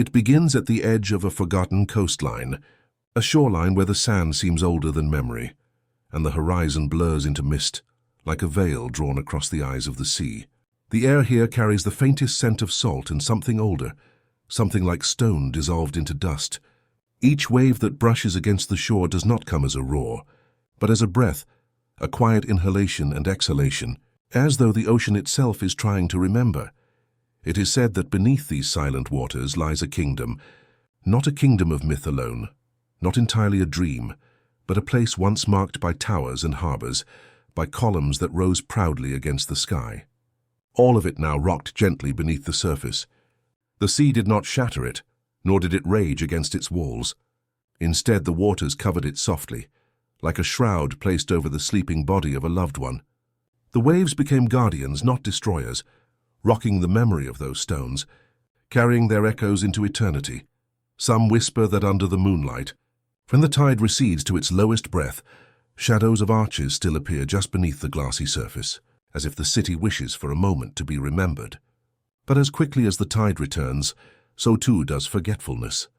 It begins at the edge of a forgotten coastline, a shoreline where the sand seems older than memory, and the horizon blurs into mist, like a veil drawn across the eyes of the sea. The air here carries the faintest scent of salt and something older, something like stone dissolved into dust. Each wave that brushes against the shore does not come as a roar, but as a breath, a quiet inhalation and exhalation, as though the ocean itself is trying to remember. It is said that beneath these silent waters lies a kingdom, not a kingdom of myth alone, not entirely a dream, but a place once marked by towers and harbors, by columns that rose proudly against the sky. All of it now rocked gently beneath the surface. The sea did not shatter it, nor did it rage against its walls. Instead, the waters covered it softly, like a shroud placed over the sleeping body of a loved one. The waves became guardians, not destroyers, rocking the memory of those stones, carrying their echoes into eternity. Some whisper that under the moonlight, when the tide recedes to its lowest breath, shadows of arches still appear just beneath the glassy surface, as if the city wishes for a moment to be remembered. But as quickly as the tide returns, so too does forgetfulness.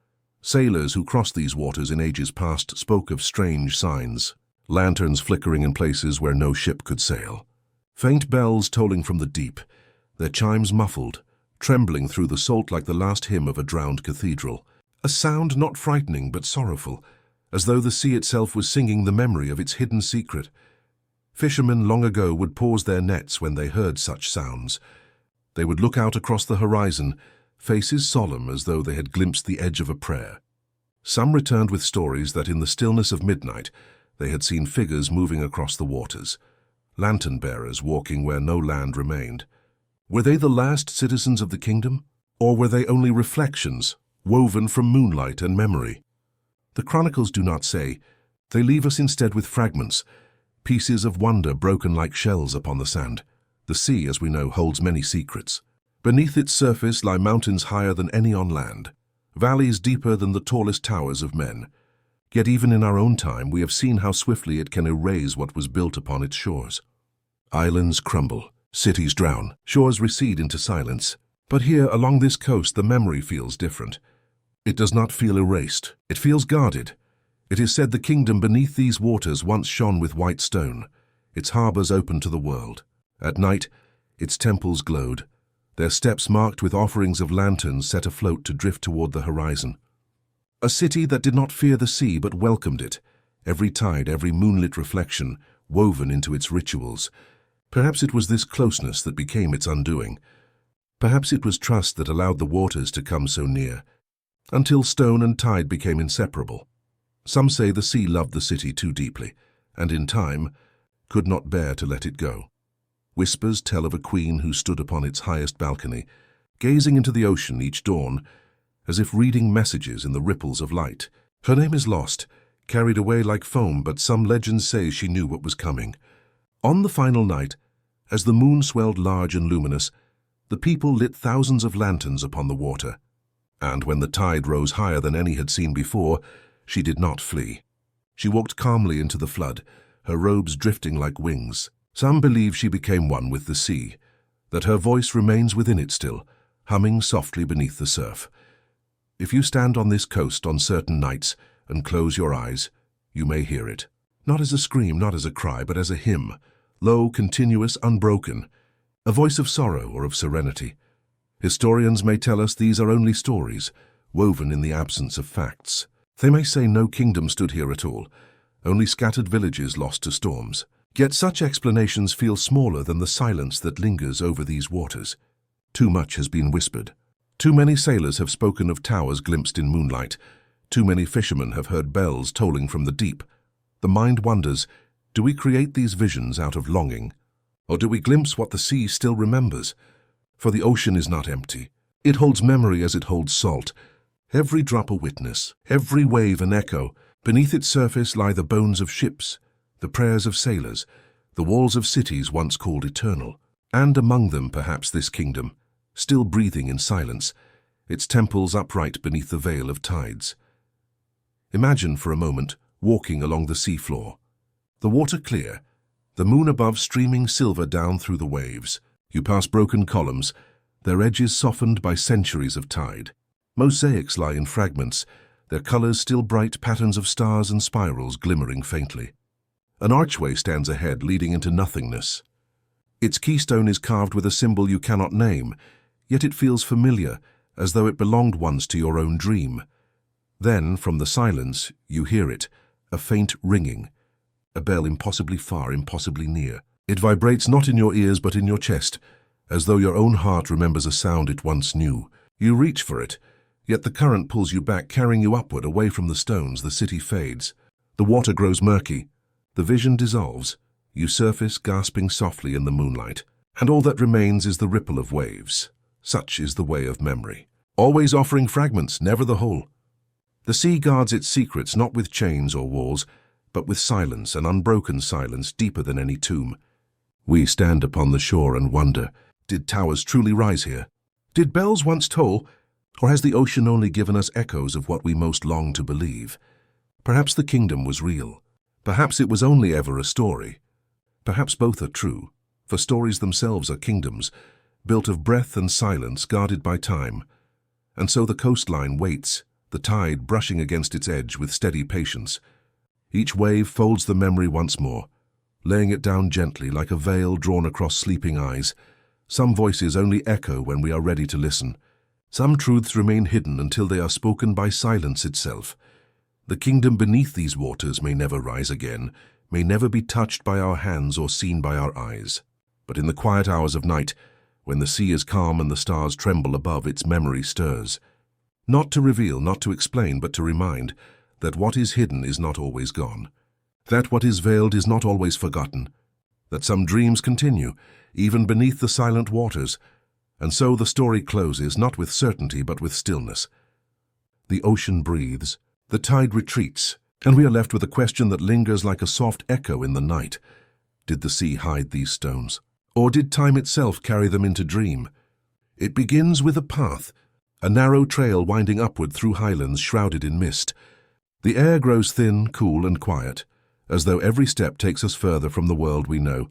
Sailors who crossed these waters in ages past spoke of strange signs, lanterns flickering in places where no ship could sail. Faint bells tolling from the deep, their chimes muffled, trembling through the salt like the last hymn of a drowned cathedral. A sound not frightening but sorrowful, as though the sea itself was singing the memory of its hidden secret. Fishermen long ago would pause their nets when they heard such sounds. They would look out across the horizon, faces solemn as though they had glimpsed the edge of a prayer. Some returned with stories that in the stillness of midnight they had seen figures moving across the waters, lantern-bearers walking where no land remained. Were they the last citizens of the kingdom, or were they only reflections, woven from moonlight and memory? The chronicles do not say. They leave us instead with fragments, pieces of wonder broken like shells upon the sand. The sea, as we know, holds many secrets. Beneath its surface lie mountains higher than any on land, valleys deeper than the tallest towers of men. Yet even in our own time we have seen how swiftly it can erase what was built upon its shores. Islands crumble, cities drown, shores recede into silence. But here, along this coast, the memory feels different. It does not feel erased. It feels guarded. It is said the kingdom beneath these waters once shone with white stone, its harbors open to the world. At night, its temples glowed, their steps marked with offerings of lanterns set afloat to drift toward the horizon. A city that did not fear the sea but welcomed it, every tide, every moonlit reflection, woven into its rituals. Perhaps it was this closeness that became its undoing. Perhaps it was trust that allowed the waters to come so near, until stone and tide became inseparable. Some say the sea loved the city too deeply, and in time could not bear to let it go. Whispers tell of a queen who stood upon its highest balcony, gazing into the ocean each dawn, as if reading messages in the ripples of light. Her name is lost, carried away like foam, but some legends say she knew what was coming. On the final night, as the moon swelled large and luminous, the people lit thousands of lanterns upon the water. And when the tide rose higher than any had seen before, she did not flee. She walked calmly into the flood, her robes drifting like wings. Some believe she became one with the sea, that her voice remains within it still, humming softly beneath the surf. If you stand on this coast on certain nights and close your eyes, you may hear it. Not as a scream, not as a cry, but as a hymn, low, continuous, unbroken, a voice of sorrow or of serenity. Historians may tell us these are only stories, woven in the absence of facts. They may say no kingdom stood here at all, only scattered villages lost to storms. Yet such explanations feel smaller than the silence that lingers over these waters. Too much has been whispered. Too many sailors have spoken of towers glimpsed in moonlight. Too many fishermen have heard bells tolling from the deep. The mind wonders, do we create these visions out of longing? Or do we glimpse what the sea still remembers? For the ocean is not empty. It holds memory as it holds salt. Every drop a witness, every wave an echo. Beneath its surface lie the bones of ships, the prayers of sailors, the walls of cities once called eternal. And among them perhaps this kingdom, still breathing in silence, its temples upright beneath the veil of tides. Imagine for a moment walking along the seafloor. The water clear, the moon above streaming silver down through the waves. You pass broken columns, their edges softened by centuries of tide. Mosaics lie in fragments, their colors still bright patterns of stars and spirals glimmering faintly. An archway stands ahead, leading into nothingness. Its keystone is carved with a symbol you cannot name, yet it feels familiar, as though it belonged once to your own dream. Then, from the silence, you hear it, a faint ringing, a bell impossibly far, impossibly near. It vibrates not in your ears but in your chest, as though your own heart remembers a sound it once knew. You reach for it, yet the current pulls you back, carrying you upward, away from the stones. The city fades. The water grows murky. The vision dissolves. You surface, gasping softly in the moonlight, and all that remains is the ripple of waves. Such is the way of memory, always offering fragments, never the whole. The sea guards its secrets not with chains or walls, but with silence, an unbroken silence deeper than any tomb. We stand upon the shore and wonder, did towers truly rise here? Did bells once toll? Or has the ocean only given us echoes of what we most long to believe? Perhaps the kingdom was real. Perhaps it was only ever a story. Perhaps both are true, for stories themselves are kingdoms, built of breath and silence, guarded by time. And so the coastline waits, the tide brushing against its edge with steady patience. Each wave folds the memory once more, laying it down gently like a veil drawn across sleeping eyes. Some voices only echo when we are ready to listen. Some truths remain hidden until they are spoken by silence itself. The kingdom beneath these waters may never rise again, may never be touched by our hands or seen by our eyes. But in the quiet hours of night, when the sea is calm and the stars tremble above, its memory stirs. Not to reveal, not to explain, but to remind that what is hidden is not always gone, that what is veiled is not always forgotten, that some dreams continue, even beneath the silent waters. And so the story closes, not with certainty, but with stillness. The ocean breathes, the tide retreats, and we are left with a question that lingers like a soft echo in the night. Did the sea hide these stones? Or did time itself carry them into dream? It begins with a path, a narrow trail winding upward through highlands shrouded in mist. The air grows thin, cool, and quiet, as though every step takes us further from the world we know,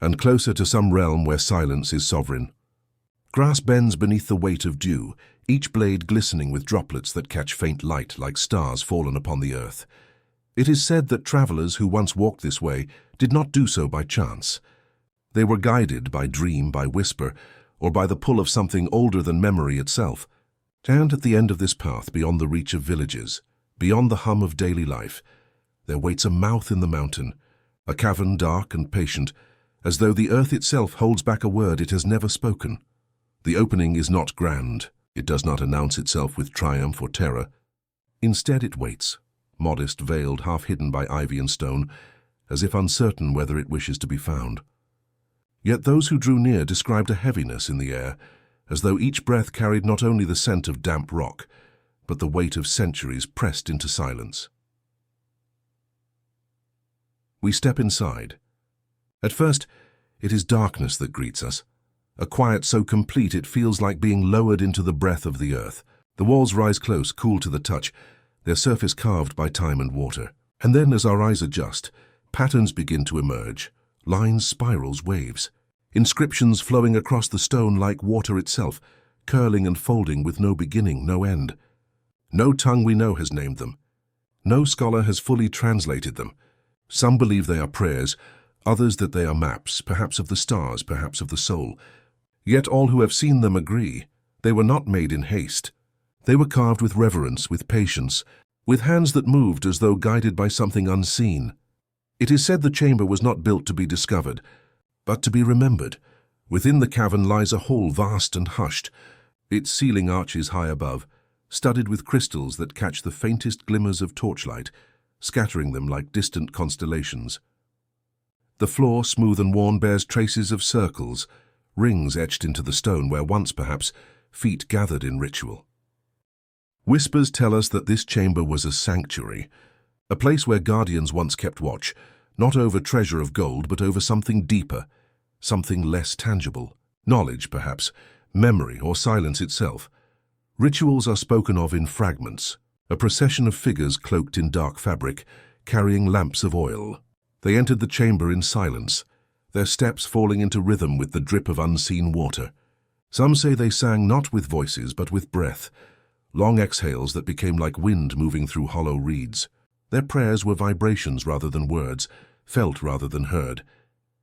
and closer to some realm where silence is sovereign. Grass bends beneath the weight of dew, each blade glistening with droplets that catch faint light like stars fallen upon the earth. It is said that travelers who once walked this way did not do so by chance. They were guided by dream, by whisper, or by the pull of something older than memory itself. And at the end of this path, beyond the reach of villages, beyond the hum of daily life, there waits a mouth in the mountain, a cavern dark and patient, as though the earth itself holds back a word it has never spoken. The opening is not grand. It does not announce itself with triumph or terror. Instead it waits, modest, veiled, half hidden by ivy and stone, as if uncertain whether it wishes to be found. Yet those who drew near described a heaviness in the air, as though each breath carried not only the scent of damp rock, but the weight of centuries pressed into silence. We step inside. At first, it is darkness that greets us, a quiet so complete it feels like being lowered into the breath of the earth. The walls rise close, cool to the touch, their surface carved by time and water. And then, as our eyes adjust, patterns begin to emerge, lines, spirals, waves, inscriptions flowing across the stone like water itself, curling and folding with no beginning, no end. No tongue we know has named them. No scholar has fully translated them. Some believe they are prayers, others that they are maps, perhaps of the stars, perhaps of the soul. Yet all who have seen them agree, they were not made in haste. They were carved with reverence, with patience, with hands that moved as though guided by something unseen. It is said the chamber was not built to be discovered, but to be remembered. Within the cavern lies a hall vast and hushed, its ceiling arches high above, studded with crystals that catch the faintest glimmers of torchlight, scattering them like distant constellations. The floor, smooth and worn, bears traces of circles, rings etched into the stone where once, perhaps, feet gathered in ritual. Whispers tell us that this chamber was a sanctuary, a place where guardians once kept watch, not over treasure of gold, but over something deeper, something less tangible. Knowledge, perhaps, memory, or silence itself. Rituals are spoken of in fragments, a procession of figures cloaked in dark fabric, carrying lamps of oil. They entered the chamber in silence, their steps falling into rhythm with the drip of unseen water. Some say they sang not with voices but with breath, long exhales that became like wind moving through hollow reeds. Their prayers were vibrations rather than words, felt rather than heard,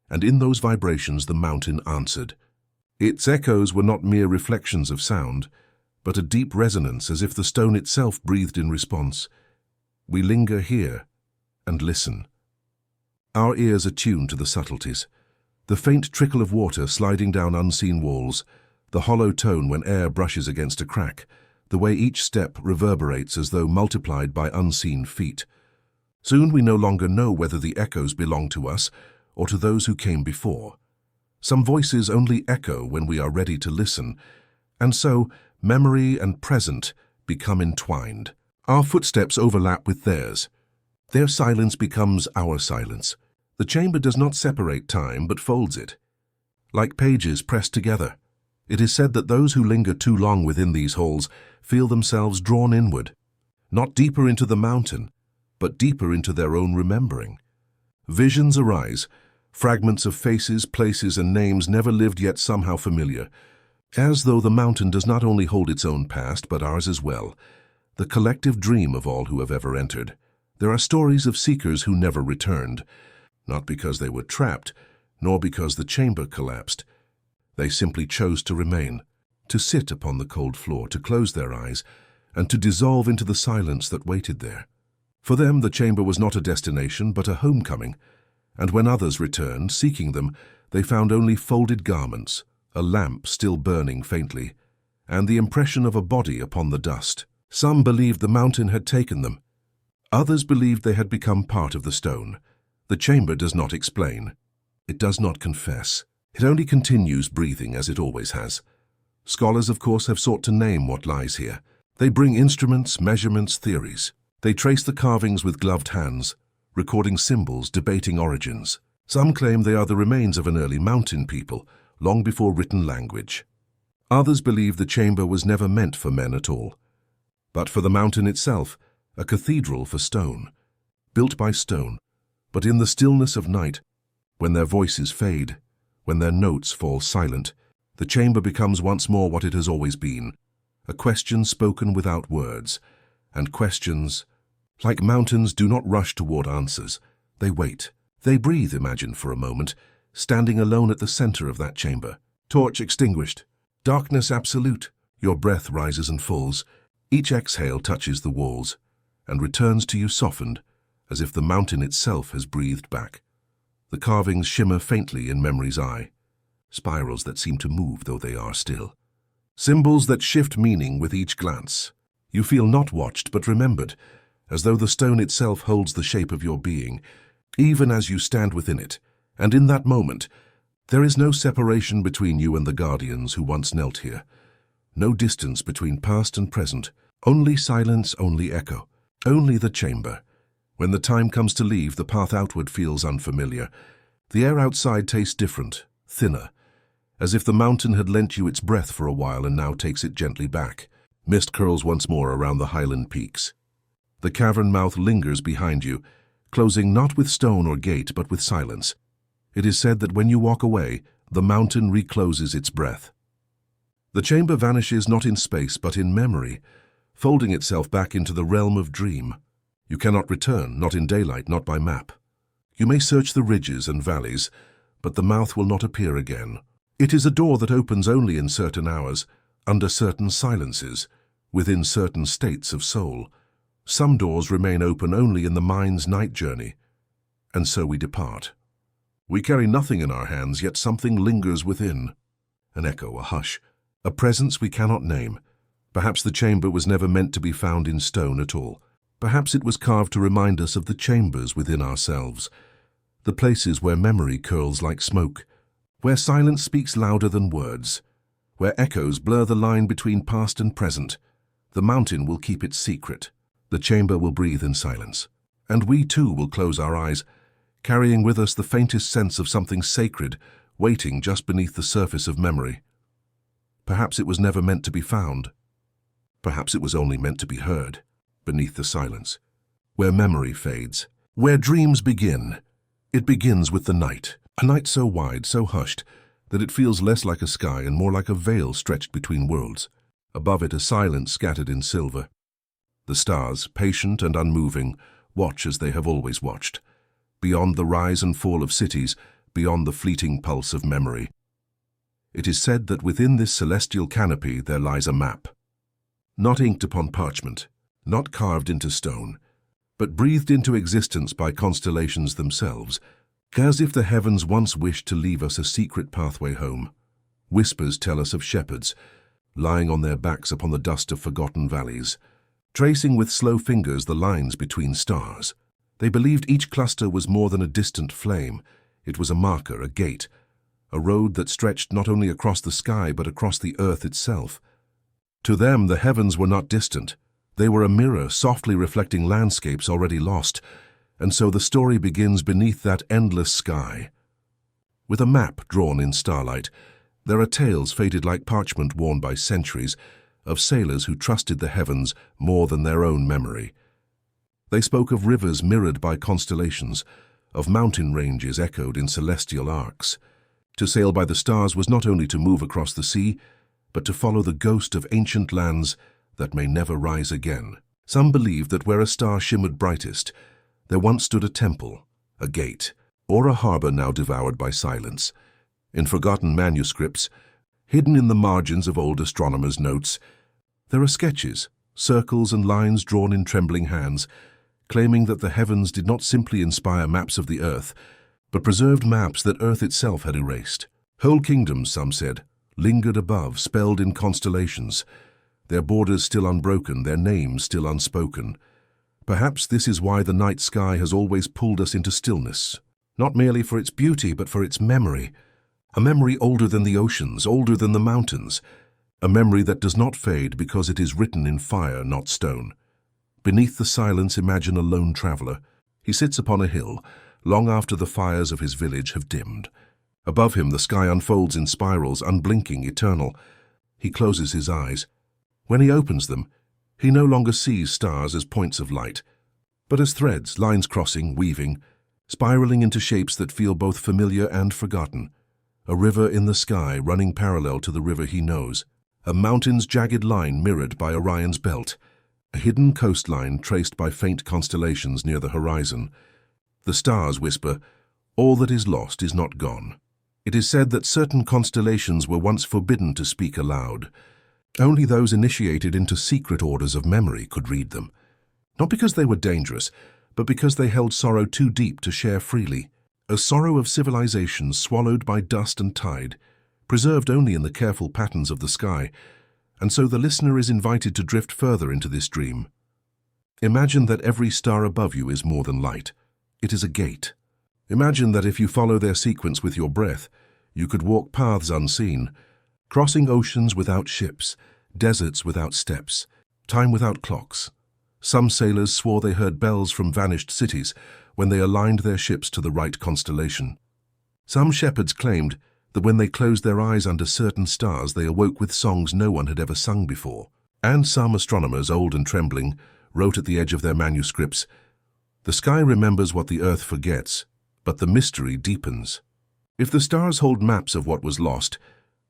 and in those vibrations the mountain answered. Its echoes were not mere reflections of sound, but a deep resonance as if the stone itself breathed in response. We linger here and listen. Our ears are tuned to the subtleties. The faint trickle of water sliding down unseen walls, the hollow tone when air brushes against a crack, the way each step reverberates as though multiplied by unseen feet. Soon we no longer know whether the echoes belong to us or to those who came before. Some voices only echo when we are ready to listen, and so memory and present become entwined. Our footsteps overlap with theirs. Their silence becomes our silence. The chamber does not separate time, but folds it. Like pages pressed together, it is said that those who linger too long within these halls feel themselves drawn inward, not deeper into the mountain, but deeper into their own remembering. Visions arise, fragments of faces, places, and names never lived yet somehow familiar, as though the mountain does not only hold its own past, but ours as well, the collective dream of all who have ever entered. There are stories of seekers who never returned, not because they were trapped, nor because the chamber collapsed. They simply chose to remain, to sit upon the cold floor, to close their eyes, and to dissolve into the silence that waited there. For them, the chamber was not a destination, but a homecoming, and when others returned, seeking them, they found only folded garments, a lamp still burning faintly, and the impression of a body upon the dust. Some believed the mountain had taken them. Others believed they had become part of the stone. The chamber does not explain. It does not confess. It only continues breathing as it always has. Scholars, of course, have sought to name what lies here. They bring instruments, measurements, theories. They trace the carvings with gloved hands, recording symbols, debating origins. Some claim they are the remains of an early mountain people, long before written language. Others believe the chamber was never meant for men at all, but for the mountain itself, a cathedral for stone, built by stone. But in the stillness of night, when their voices fade, when their notes fall silent, the chamber becomes once more what it has always been, a question spoken without words. And questions, like mountains, do not rush toward answers. They wait. They breathe, imagine for a moment, standing alone at the center of that chamber. Torch extinguished. Darkness absolute. Your breath rises and falls. Each exhale touches the walls and returns to you softened, as if the mountain itself has breathed back. The carvings shimmer faintly in memory's eye, spirals that seem to move though they are still. Symbols that shift meaning with each glance. You feel not watched but remembered, as though the stone itself holds the shape of your being, even as you stand within it. And in that moment, there is no separation between you and the guardians who once knelt here. No distance between past and present. Only silence, only echo. Only the chamber. When the time comes to leave, the path outward feels unfamiliar. The air outside tastes different, thinner, as if the mountain had lent you its breath for a while and now takes it gently back. Mist curls once more around the highland peaks. The cavern mouth lingers behind you, closing not with stone or gate but with silence. It is said that when you walk away, the mountain recloses its breath. The chamber vanishes not in space but in memory, folding itself back into the realm of dream. You cannot return, not in daylight, not by map. You may search the ridges and valleys, but the mouth will not appear again. It is a door that opens only in certain hours, under certain silences, within certain states of soul. Some doors remain open only in the mind's night journey, and so we depart. We carry nothing in our hands, yet something lingers within. An echo, a hush, a presence we cannot name. Perhaps the chamber was never meant to be found in stone at all. Perhaps it was carved to remind us of the chambers within ourselves, the places where memory curls like smoke, where silence speaks louder than words, where echoes blur the line between past and present. The mountain will keep its secret. The chamber will breathe in silence. And we too will close our eyes, carrying with us the faintest sense of something sacred waiting just beneath the surface of memory. Perhaps it was never meant to be found. Perhaps it was only meant to be heard, beneath the silence, where memory fades, where dreams begin. It begins with the night, a night so wide, so hushed, that it feels less like a sky and more like a veil stretched between worlds. Above it a silence scattered in silver. The stars, patient and unmoving, watch as they have always watched, beyond the rise and fall of cities, beyond the fleeting pulse of memory. It is said that within this celestial canopy there lies a map, not inked upon parchment, not carved into stone, but breathed into existence by constellations themselves, as if the heavens once wished to leave us a secret pathway home. Whispers tell us of shepherds, lying on their backs upon the dust of forgotten valleys, tracing with slow fingers the lines between stars. They believed each cluster was more than a distant flame. It was a marker, a gate, a road that stretched not only across the sky but across the earth itself. To them, the heavens were not distant. They were a mirror softly reflecting landscapes already lost, and so the story begins beneath that endless sky. With a map drawn in starlight, there are tales faded like parchment worn by centuries, of sailors who trusted the heavens more than their own memory. They spoke of rivers mirrored by constellations, of mountain ranges echoed in celestial arcs. To sail by the stars was not only to move across the sea, but to follow the ghost of ancient lands that may never rise again. Some believed that where a star shimmered brightest, there once stood a temple, a gate, or a harbor now devoured by silence. In forgotten manuscripts, hidden in the margins of old astronomers' notes, there are sketches, circles and lines drawn in trembling hands, claiming that the heavens did not simply inspire maps of the earth, but preserved maps that earth itself had erased. Whole kingdoms, some said, lingered above, spelled in constellations, their borders still unbroken, their names still unspoken. Perhaps this is why the night sky has always pulled us into stillness, not merely for its beauty, but for its memory. A memory older than the oceans, older than the mountains. A memory that does not fade because it is written in fire, not stone. Beneath the silence, imagine a lone traveler. He sits upon a hill, long after the fires of his village have dimmed. Above him, the sky unfolds in spirals, unblinking, eternal. He closes his eyes. When he opens them, he no longer sees stars as points of light, but as threads, lines crossing, weaving, spiraling into shapes that feel both familiar and forgotten. A river in the sky running parallel to the river he knows. A mountain's jagged line mirrored by Orion's belt. A hidden coastline traced by faint constellations near the horizon. The stars whisper, all that is lost is not gone. It is said that certain constellations were once forbidden to speak aloud. Only those initiated into secret orders of memory could read them. Not because they were dangerous, but because they held sorrow too deep to share freely. A sorrow of civilizations swallowed by dust and tide, preserved only in the careful patterns of the sky, and so the listener is invited to drift further into this dream. Imagine that every star above you is more than light. It is a gate. Imagine that if you follow their sequence with your breath, you could walk paths unseen, crossing oceans without ships, deserts without steps, time without clocks. Some sailors swore they heard bells from vanished cities when they aligned their ships to the right constellation. Some shepherds claimed that when they closed their eyes under certain stars, they awoke with songs no one had ever sung before. And some astronomers, old and trembling, wrote at the edge of their manuscripts, "The sky remembers what the earth forgets, but the mystery deepens." If the stars hold maps of what was lost,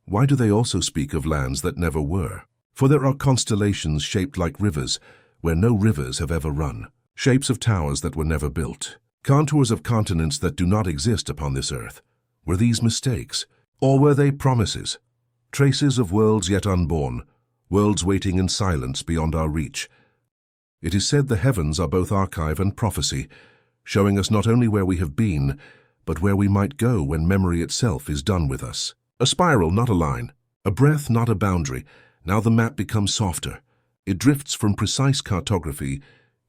why do they also speak of lands that never were? For there are constellations shaped like rivers, where no rivers have ever run, shapes of towers that were never built, contours of continents that do not exist upon this earth. Were these mistakes? Or were they promises? Traces of worlds yet unborn, worlds waiting in silence beyond our reach. It is said the heavens are both archive and prophecy, showing us not only where we have been, but where we might go when memory itself is done with us. A spiral, not a line. A breath, not a boundary. Now the map becomes softer. It drifts from precise cartography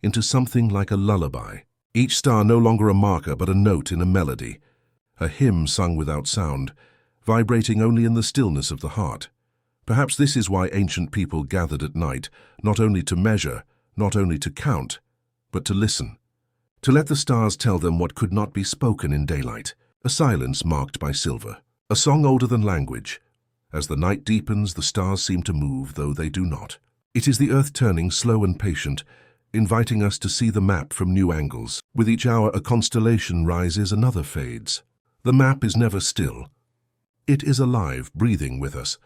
into something like a lullaby. Each star no longer a marker, but a note in a melody. A hymn sung without sound, vibrating only in the stillness of the heart. Perhaps this is why ancient people gathered at night, not only to measure, not only to count, but to listen. To let the stars tell them what could not be spoken in daylight. A silence marked by silver. A song older than language. As the night deepens, the stars seem to move, though they do not. It is the earth turning, slow and patient, inviting us to see the map from new angles. With each hour a constellation rises, another fades. The map is never still. It is alive, breathing with us.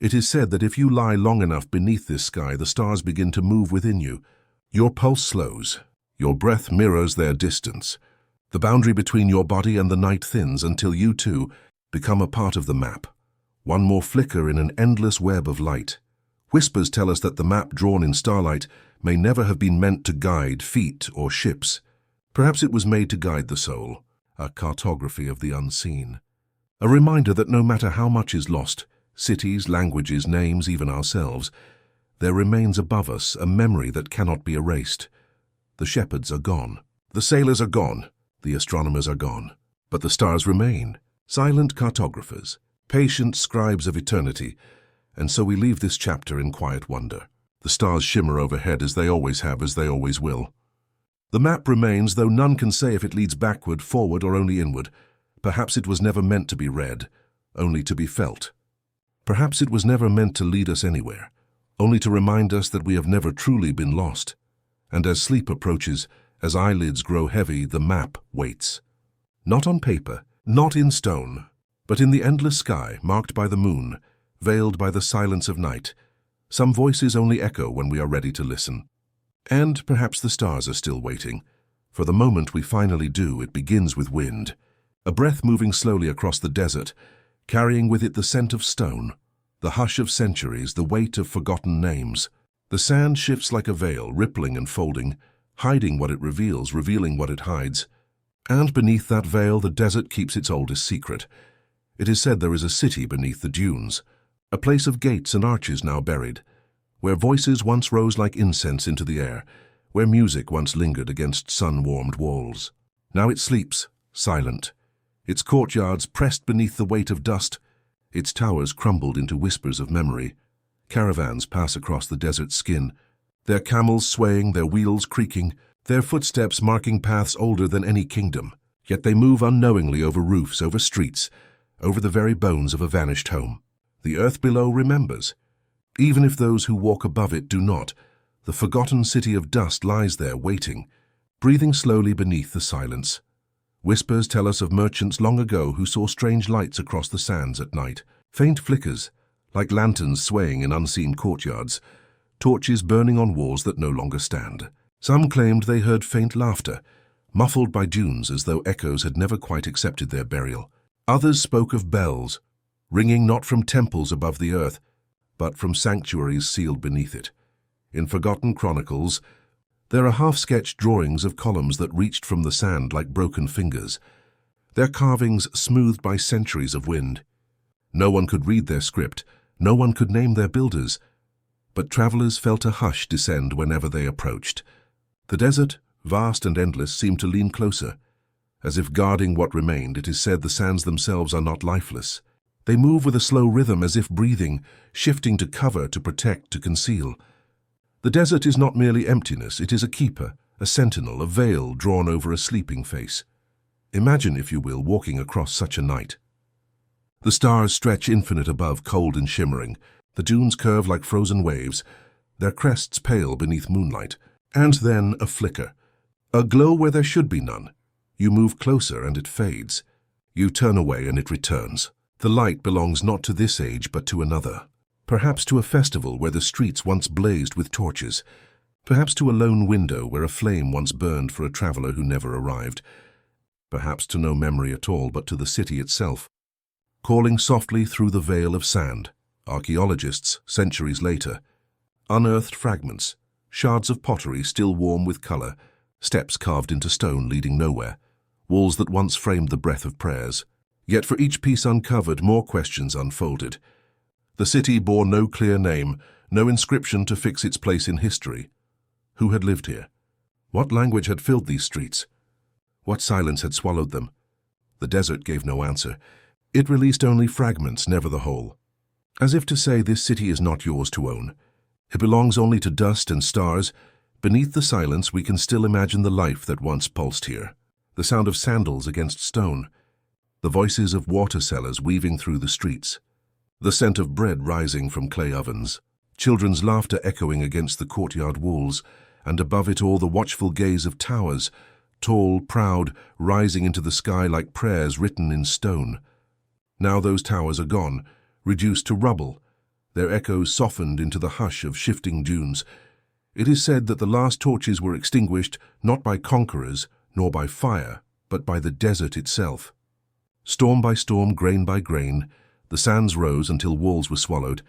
It is said that if you lie long enough beneath this sky, the stars begin to move within you. Your pulse slows. Your breath mirrors their distance. The boundary between your body and the night thins until you, too, become a part of the map. One more flicker in an endless web of light. Whispers tell us that the map drawn in starlight may never have been meant to guide feet or ships. Perhaps it was made to guide the soul, a cartography of the unseen. A reminder that no matter how much is lost, cities, languages, names, even ourselves, there remains above us a memory that cannot be erased. The shepherds are gone. The sailors are gone. The astronomers are gone. But the stars remain, silent cartographers, patient scribes of eternity, and so we leave this chapter in quiet wonder. The stars shimmer overhead as they always have, as they always will. The map remains, though none can say if it leads backward, forward, or only inward. Perhaps it was never meant to be read, only to be felt. Perhaps it was never meant to lead us anywhere, only to remind us that we have never truly been lost. And as sleep approaches, as eyelids grow heavy, the map waits. Not on paper, not in stone, but in the endless sky, marked by the moon, veiled by the silence of night. Some voices only echo when we are ready to listen. And perhaps the stars are still waiting. For the moment we finally do, it begins with wind. A breath moving slowly across the desert, carrying with it the scent of stone, the hush of centuries, the weight of forgotten names. The sand shifts like a veil, rippling and folding, hiding what it reveals, revealing what it hides. And beneath that veil, the desert keeps its oldest secret. It is said there is a city beneath the dunes, a place of gates and arches now buried, where voices once rose like incense into the air, where music once lingered against sun-warmed walls. Now it sleeps, silent, its courtyards pressed beneath the weight of dust, its towers crumbled into whispers of memory. Caravans pass across the desert's skin, their camels swaying, their wheels creaking, their footsteps marking paths older than any kingdom. Yet they move unknowingly over roofs, over streets, over the very bones of a vanished home. The earth below remembers. Even if those who walk above it do not, the forgotten city of dust lies there waiting, breathing slowly beneath the silence. Whispers tell us of merchants long ago who saw strange lights across the sands at night, faint flickers, like lanterns swaying in unseen courtyards, torches burning on walls that no longer stand. Some claimed they heard faint laughter, muffled by dunes as though echoes had never quite accepted their burial. Others spoke of bells, ringing not from temples above the earth, but from sanctuaries sealed beneath it. In forgotten chronicles, there are half-sketched drawings of columns that reached from the sand like broken fingers, their carvings smoothed by centuries of wind. No one could read their script, no one could name their builders, but travelers felt a hush descend whenever they approached. The desert, vast and endless, seemed to lean closer. As if guarding what remained, it is said the sands themselves are not lifeless. They move with a slow rhythm, as if breathing, shifting to cover, to protect, to conceal. The desert is not merely emptiness, it is a keeper, a sentinel, a veil drawn over a sleeping face. Imagine, if you will, walking across such a night. The stars stretch infinite above, cold and shimmering. The dunes curve like frozen waves, their crests pale beneath moonlight. And then a flicker, a glow where there should be none. You move closer and it fades. You turn away and it returns. The light belongs not to this age but to another. Perhaps to a festival where the streets once blazed with torches. Perhaps to a lone window where a flame once burned for a traveler who never arrived. Perhaps to no memory at all but to the city itself, calling softly through the veil of sand. Archaeologists, centuries later, unearthed fragments, shards of pottery still warm with color, steps carved into stone leading nowhere, walls that once framed the breath of prayers. Yet for each piece uncovered, more questions unfolded. The city bore no clear name, no inscription to fix its place in history. Who had lived here? What language had filled these streets? What silence had swallowed them? The desert gave no answer. It released only fragments, never the whole. As if to say, this city is not yours to own. It belongs only to dust and stars. Beneath the silence, we can still imagine the life that once pulsed here. The sound of sandals against stone. The voices of water sellers weaving through the streets. The scent of bread rising from clay ovens. Children's laughter echoing against the courtyard walls. And above it all, the watchful gaze of towers, tall, proud, rising into the sky like prayers written in stone. Now those towers are gone, reduced to rubble. their echoes softened into the hush of shifting dunes. It is said that the last torches were extinguished not by conquerors nor by fire, but by the desert itself. Storm by storm, grain by grain, the sands rose until walls were swallowed,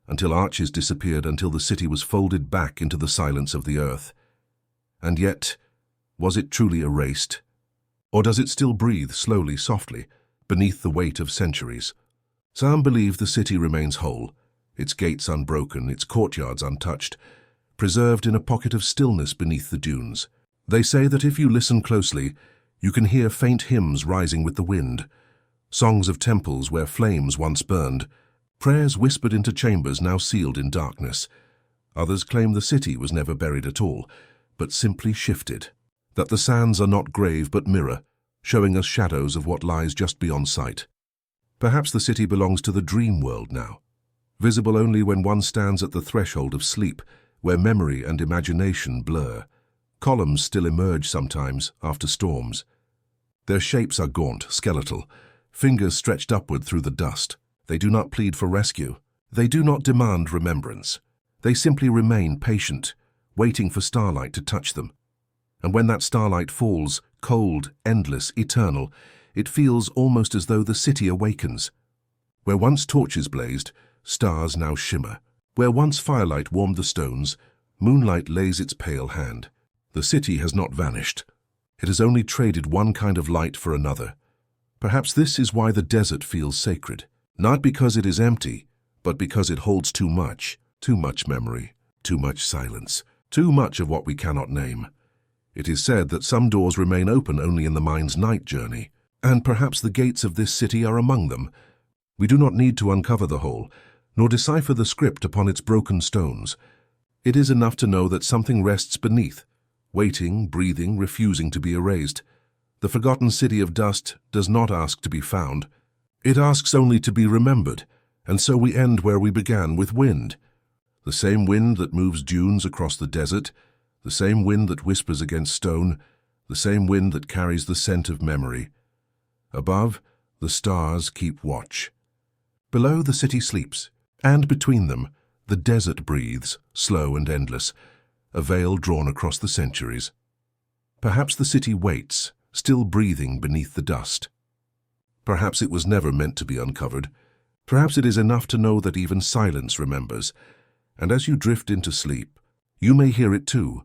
until arches disappeared, until the city was folded back into the silence of the earth. And yet, was it truly erased? Or does it still breathe slowly, softly, beneath the weight of centuries? Some believe the city remains whole, its gates unbroken, its courtyards untouched, preserved in a pocket of stillness beneath the dunes. They say that if you listen closely, you can hear faint hymns rising with the wind, songs of temples where flames once burned, prayers whispered into chambers now sealed in darkness. Others claim the city was never buried at all, but simply shifted, that the sands are not grave but mirror, showing us shadows of what lies just beyond sight. Perhaps the city belongs to the dream world now, visible only when one stands at the threshold of sleep, where memory and imagination blur. Columns still emerge sometimes after storms. Their shapes are gaunt, skeletal, fingers stretched upward through the dust. They do not plead for rescue. They do not demand remembrance. They simply remain patient, waiting for starlight to touch them. And when that starlight falls, cold, endless, eternal, it feels almost as though the city awakens. Where once torches blazed, stars now shimmer. Where once firelight warmed the stones, moonlight lays its pale hand. The city has not vanished. It has only traded one kind of light for another. Perhaps this is why the desert feels sacred. Not because it is empty, but because it holds too much memory, too much silence, too much of what we cannot name. It is said that some doors remain open only in the mind's night journey, and perhaps the gates of this city are among them. We do not need to uncover the whole, nor decipher the script upon its broken stones. It is enough to know that something rests beneath, waiting, breathing, refusing to be erased. The forgotten city of dust does not ask to be found. It asks only to be remembered, and so we end where we began, with wind. The same wind that moves dunes across the desert, the same wind that whispers against stone, the same wind that carries the scent of memory. Above, the stars keep watch. Below, the city sleeps, and between them, the desert breathes, slow and endless, a veil drawn across the centuries. Perhaps the city waits, still breathing beneath the dust. Perhaps it was never meant to be uncovered. Perhaps it is enough to know that even silence remembers, and as you drift into sleep, you may hear it too,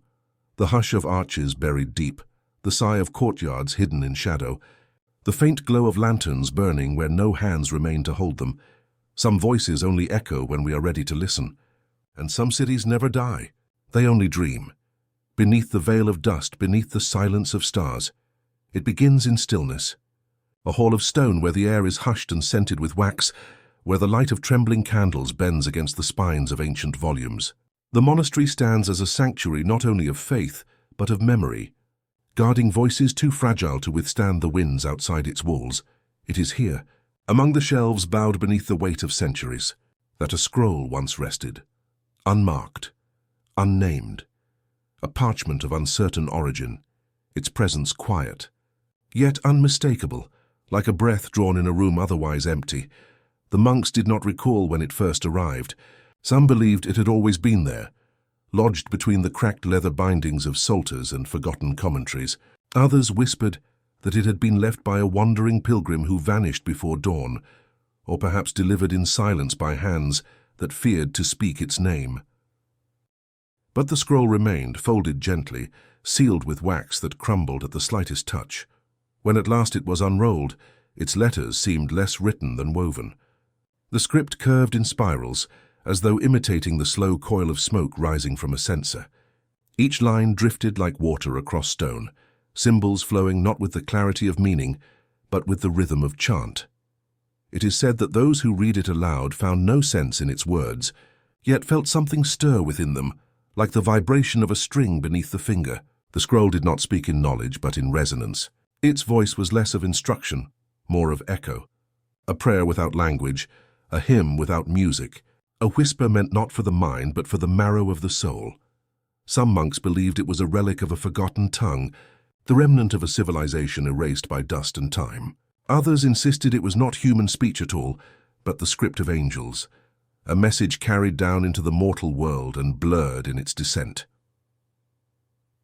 the hush of arches buried deep, the sigh of courtyards hidden in shadow, the faint glow of lanterns burning where no hands remain to hold them. Some voices only echo when we are ready to listen, and some cities never die. They only dream. Beneath the veil of dust, beneath the silence of stars, it begins in stillness. A hall of stone where the air is hushed and scented with wax, where the light of trembling candles bends against the spines of ancient volumes. The monastery stands as a sanctuary not only of faith, but of memory, guarding voices too fragile to withstand the winds outside its walls. It is here, among the shelves bowed beneath the weight of centuries, that a scroll once rested, unmarked, unnamed, a parchment of uncertain origin, its presence quiet, yet unmistakable, like a breath drawn in a room otherwise empty. The monks did not recall when it first arrived. Some believed it had always been there, lodged between the cracked leather bindings of psalters and forgotten commentaries. Others whispered that it had been left by a wandering pilgrim who vanished before dawn, or perhaps delivered in silence by hands that feared to speak its name. But the scroll remained, folded gently, sealed with wax that crumbled at the slightest touch. When at last it was unrolled, its letters seemed less written than woven. The script curved in spirals, as though imitating the slow coil of smoke rising from a censer. Each line drifted like water across stone, symbols flowing not with the clarity of meaning, but with the rhythm of chant. It is said that those who read it aloud found no sense in its words, yet felt something stir within them, like the vibration of a string beneath the finger. The scroll did not speak in knowledge, but in resonance. Its voice was less of instruction, more of echo. A prayer without language, a hymn without music, a whisper meant not for the mind, but for the marrow of the soul. Some monks believed it was a relic of a forgotten tongue, the remnant of a civilization erased by dust and time. Others insisted it was not human speech at all, but the script of angels, a message carried down into the mortal world and blurred in its descent.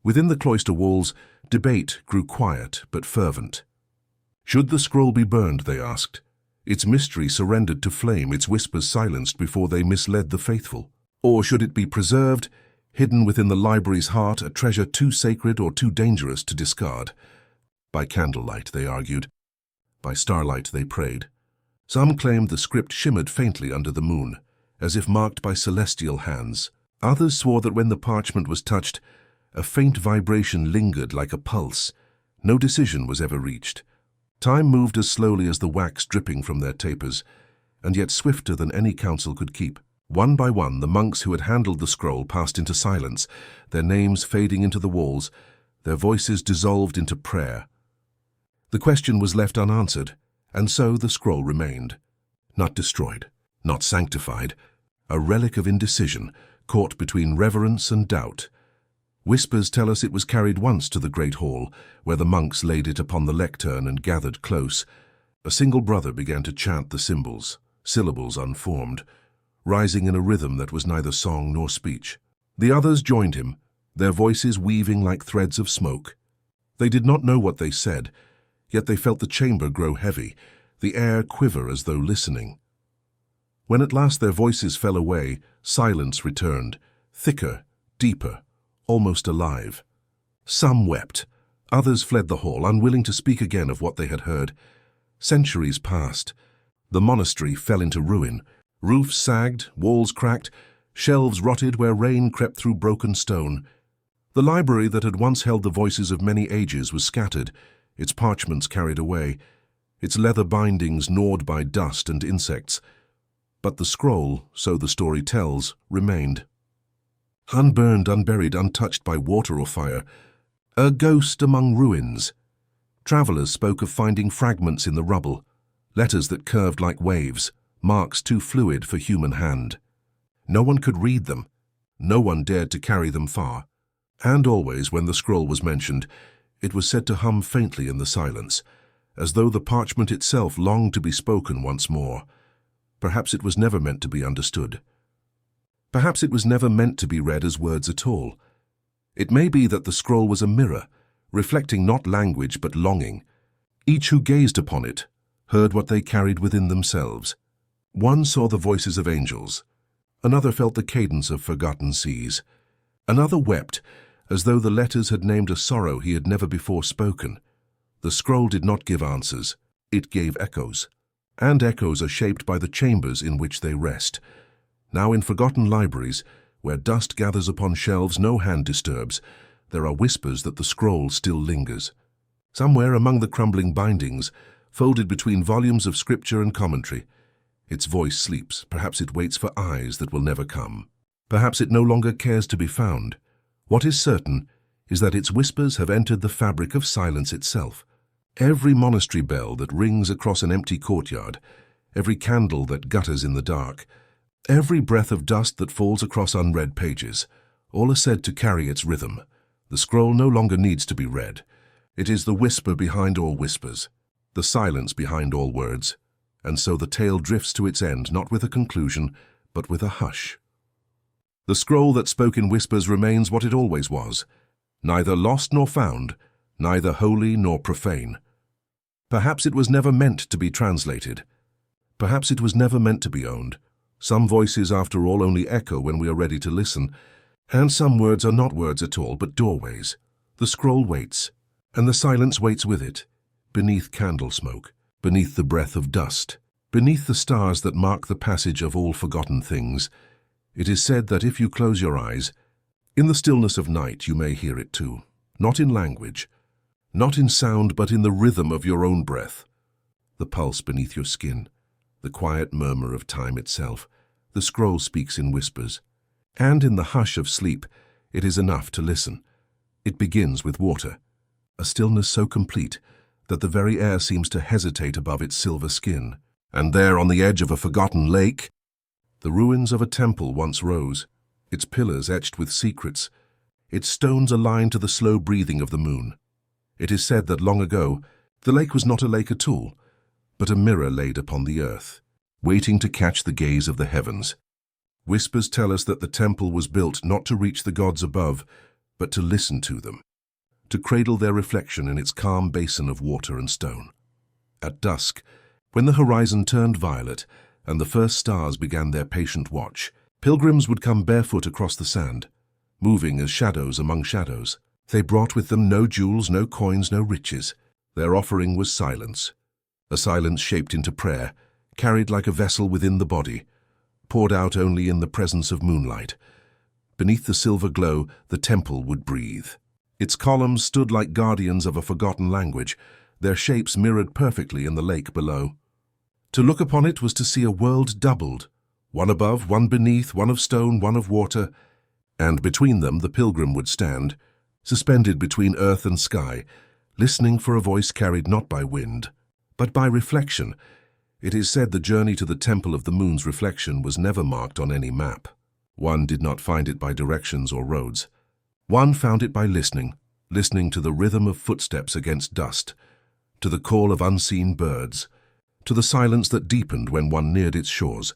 Within the cloister walls, debate grew quiet but fervent. Should the scroll be burned, they asked, its mystery surrendered to flame, its whispers silenced before they misled the faithful? Or should it be preserved, hidden within the library's heart, a treasure too sacred or too dangerous to discard? By candlelight, they argued. By starlight, they prayed. Some claimed the script shimmered faintly under the moon, as if marked by celestial hands. Others swore that when the parchment was touched, a faint vibration lingered like a pulse. No decision was ever reached. Time moved as slowly as the wax dripping from their tapers, and yet swifter than any council could keep. One by one, the monks who had handled the scroll passed into silence, their names fading into the walls, their voices dissolved into prayer. The question was left unanswered, and so the scroll remained. Not destroyed, not sanctified, a relic of indecision, caught between reverence and doubt. Whispers tell us it was carried once to the great hall, where the monks laid it upon the lectern and gathered close. A single brother began to chant the symbols, syllables unformed, rising in a rhythm that was neither song nor speech. The others joined him, their voices weaving like threads of smoke. They did not know what they said, yet they felt the chamber grow heavy, the air quiver as though listening. When at last their voices fell away, silence returned, thicker, deeper, almost alive. Some wept, others fled the hall, unwilling to speak again of what they had heard. Centuries passed. The monastery fell into ruin. Roofs sagged, walls cracked, shelves rotted where rain crept through broken stone. The library that had once held the voices of many ages was scattered, its parchments carried away, its leather bindings gnawed by dust and insects. But the scroll, so the story tells, remained. Unburned, unburied, untouched by water or fire, a ghost among ruins. Travelers spoke of finding fragments in the rubble, letters that curved like waves, marks too fluid for human hand. No one could read them. No one dared to carry them far. And always, when the scroll was mentioned, it was said to hum faintly in the silence, as though the parchment itself longed to be spoken once more. Perhaps it was never meant to be understood. Perhaps it was never meant to be read as words at all. It may be that the scroll was a mirror, reflecting not language but longing. Each who gazed upon it heard what they carried within themselves. One saw the voices of angels. Another felt the cadence of forgotten seas. Another wept, as though the letters had named a sorrow he had never before spoken. The scroll did not give answers. It gave echoes. And echoes are shaped by the chambers in which they rest. Now in forgotten libraries, where dust gathers upon shelves no hand disturbs, there are whispers that the scroll still lingers. Somewhere among the crumbling bindings, folded between volumes of scripture and commentary, its voice sleeps. Perhaps it waits for eyes that will never come. Perhaps it no longer cares to be found. What is certain is that its whispers have entered the fabric of silence itself. Every monastery bell that rings across an empty courtyard, every candle that gutters in the dark, every breath of dust that falls across unread pages, all are said to carry its rhythm. The scroll no longer needs to be read. It is the whisper behind all whispers, the silence behind all words, and so the tale drifts to its end, not with a conclusion, but with a hush. The scroll that spoke in whispers remains what it always was, neither lost nor found, neither holy nor profane. Perhaps it was never meant to be translated. Perhaps it was never meant to be owned. Some voices, after all, only echo when we are ready to listen, and some words are not words at all, but doorways. The scroll waits, and the silence waits with it, beneath candle smoke, beneath the breath of dust, beneath the stars that mark the passage of all forgotten things. It is said that if you close your eyes, in the stillness of night you may hear it too, not in language, not in sound, but in the rhythm of your own breath, the pulse beneath your skin, the quiet murmur of time itself. The scroll speaks in whispers, and in the hush of sleep it is enough to listen. It begins with water, a stillness so complete that the very air seems to hesitate above its silver skin. And there, on the edge of a forgotten lake, the ruins of a temple once rose, its pillars etched with secrets, its stones aligned to the slow breathing of the moon. It is said that long ago, the lake was not a lake at all, but a mirror laid upon the earth, waiting to catch the gaze of the heavens. Whispers tell us that the temple was built not to reach the gods above, but to listen to them, to cradle their reflection in its calm basin of water and stone. At dusk, when the horizon turned violet and the first stars began their patient watch, pilgrims would come barefoot across the sand, moving as shadows among shadows. They brought with them no jewels, no coins, no riches. Their offering was silence, a silence shaped into prayer, carried like a vessel within the body, poured out only in the presence of moonlight. Beneath the silver glow, the temple would breathe. Its columns stood like guardians of a forgotten language, their shapes mirrored perfectly in the lake below. To look upon it was to see a world doubled, one above, one beneath, one of stone, one of water, and between them the pilgrim would stand, suspended between earth and sky, listening for a voice carried not by wind, but by reflection. It is said the journey to the Temple of the Moon's reflection was never marked on any map. One did not find it by directions or roads. One found it by listening to the rhythm of footsteps against dust, to the call of unseen birds, to the silence that deepened when one neared its shores.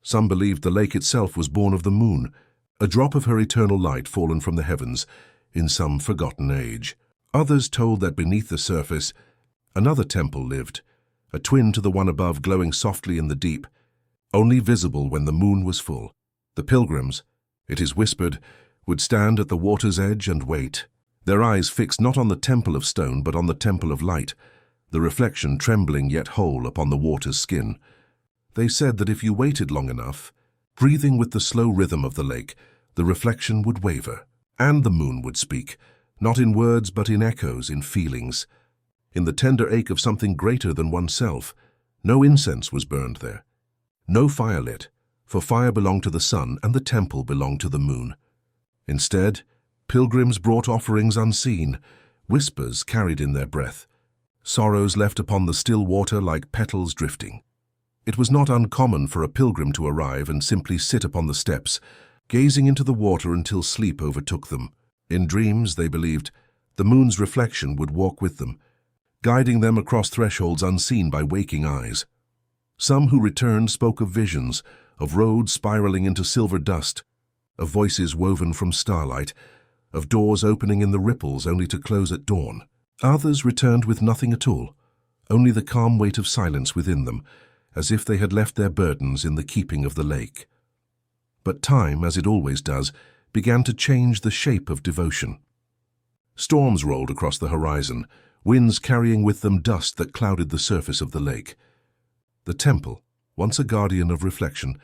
Some believed the lake itself was born of the moon, a drop of her eternal light fallen from the heavens in some forgotten age. Others told that beneath the surface another temple lived, a twin to the one above, glowing softly in the deep, only visible when the moon was full. The pilgrims, it is whispered, would stand at the water's edge and wait, their eyes fixed not on the temple of stone but on the temple of light, the reflection trembling yet whole upon the water's skin. They said that if you waited long enough, breathing with the slow rhythm of the lake, the reflection would waver, and the moon would speak, not in words but in echoes, in feelings, in the tender ache of something greater than oneself. No incense was burned there, no fire lit, for fire belonged to the sun and the temple belonged to the moon. Instead, pilgrims brought offerings unseen, whispers carried in their breath, sorrows left upon the still water like petals drifting. It was not uncommon for a pilgrim to arrive and simply sit upon the steps, gazing into the water until sleep overtook them. In dreams, they believed, the moon's reflection would walk with them, guiding them across thresholds unseen by waking eyes. Some who returned spoke of visions, of roads spiraling into silver dust, of voices woven from starlight, of doors opening in the ripples only to close at dawn. Others returned with nothing at all, only the calm weight of silence within them, as if they had left their burdens in the keeping of the lake. But time, as it always does, began to change the shape of devotion. Storms rolled across the horizon, winds carrying with them dust that clouded the surface of the lake. The temple, once a guardian of reflection,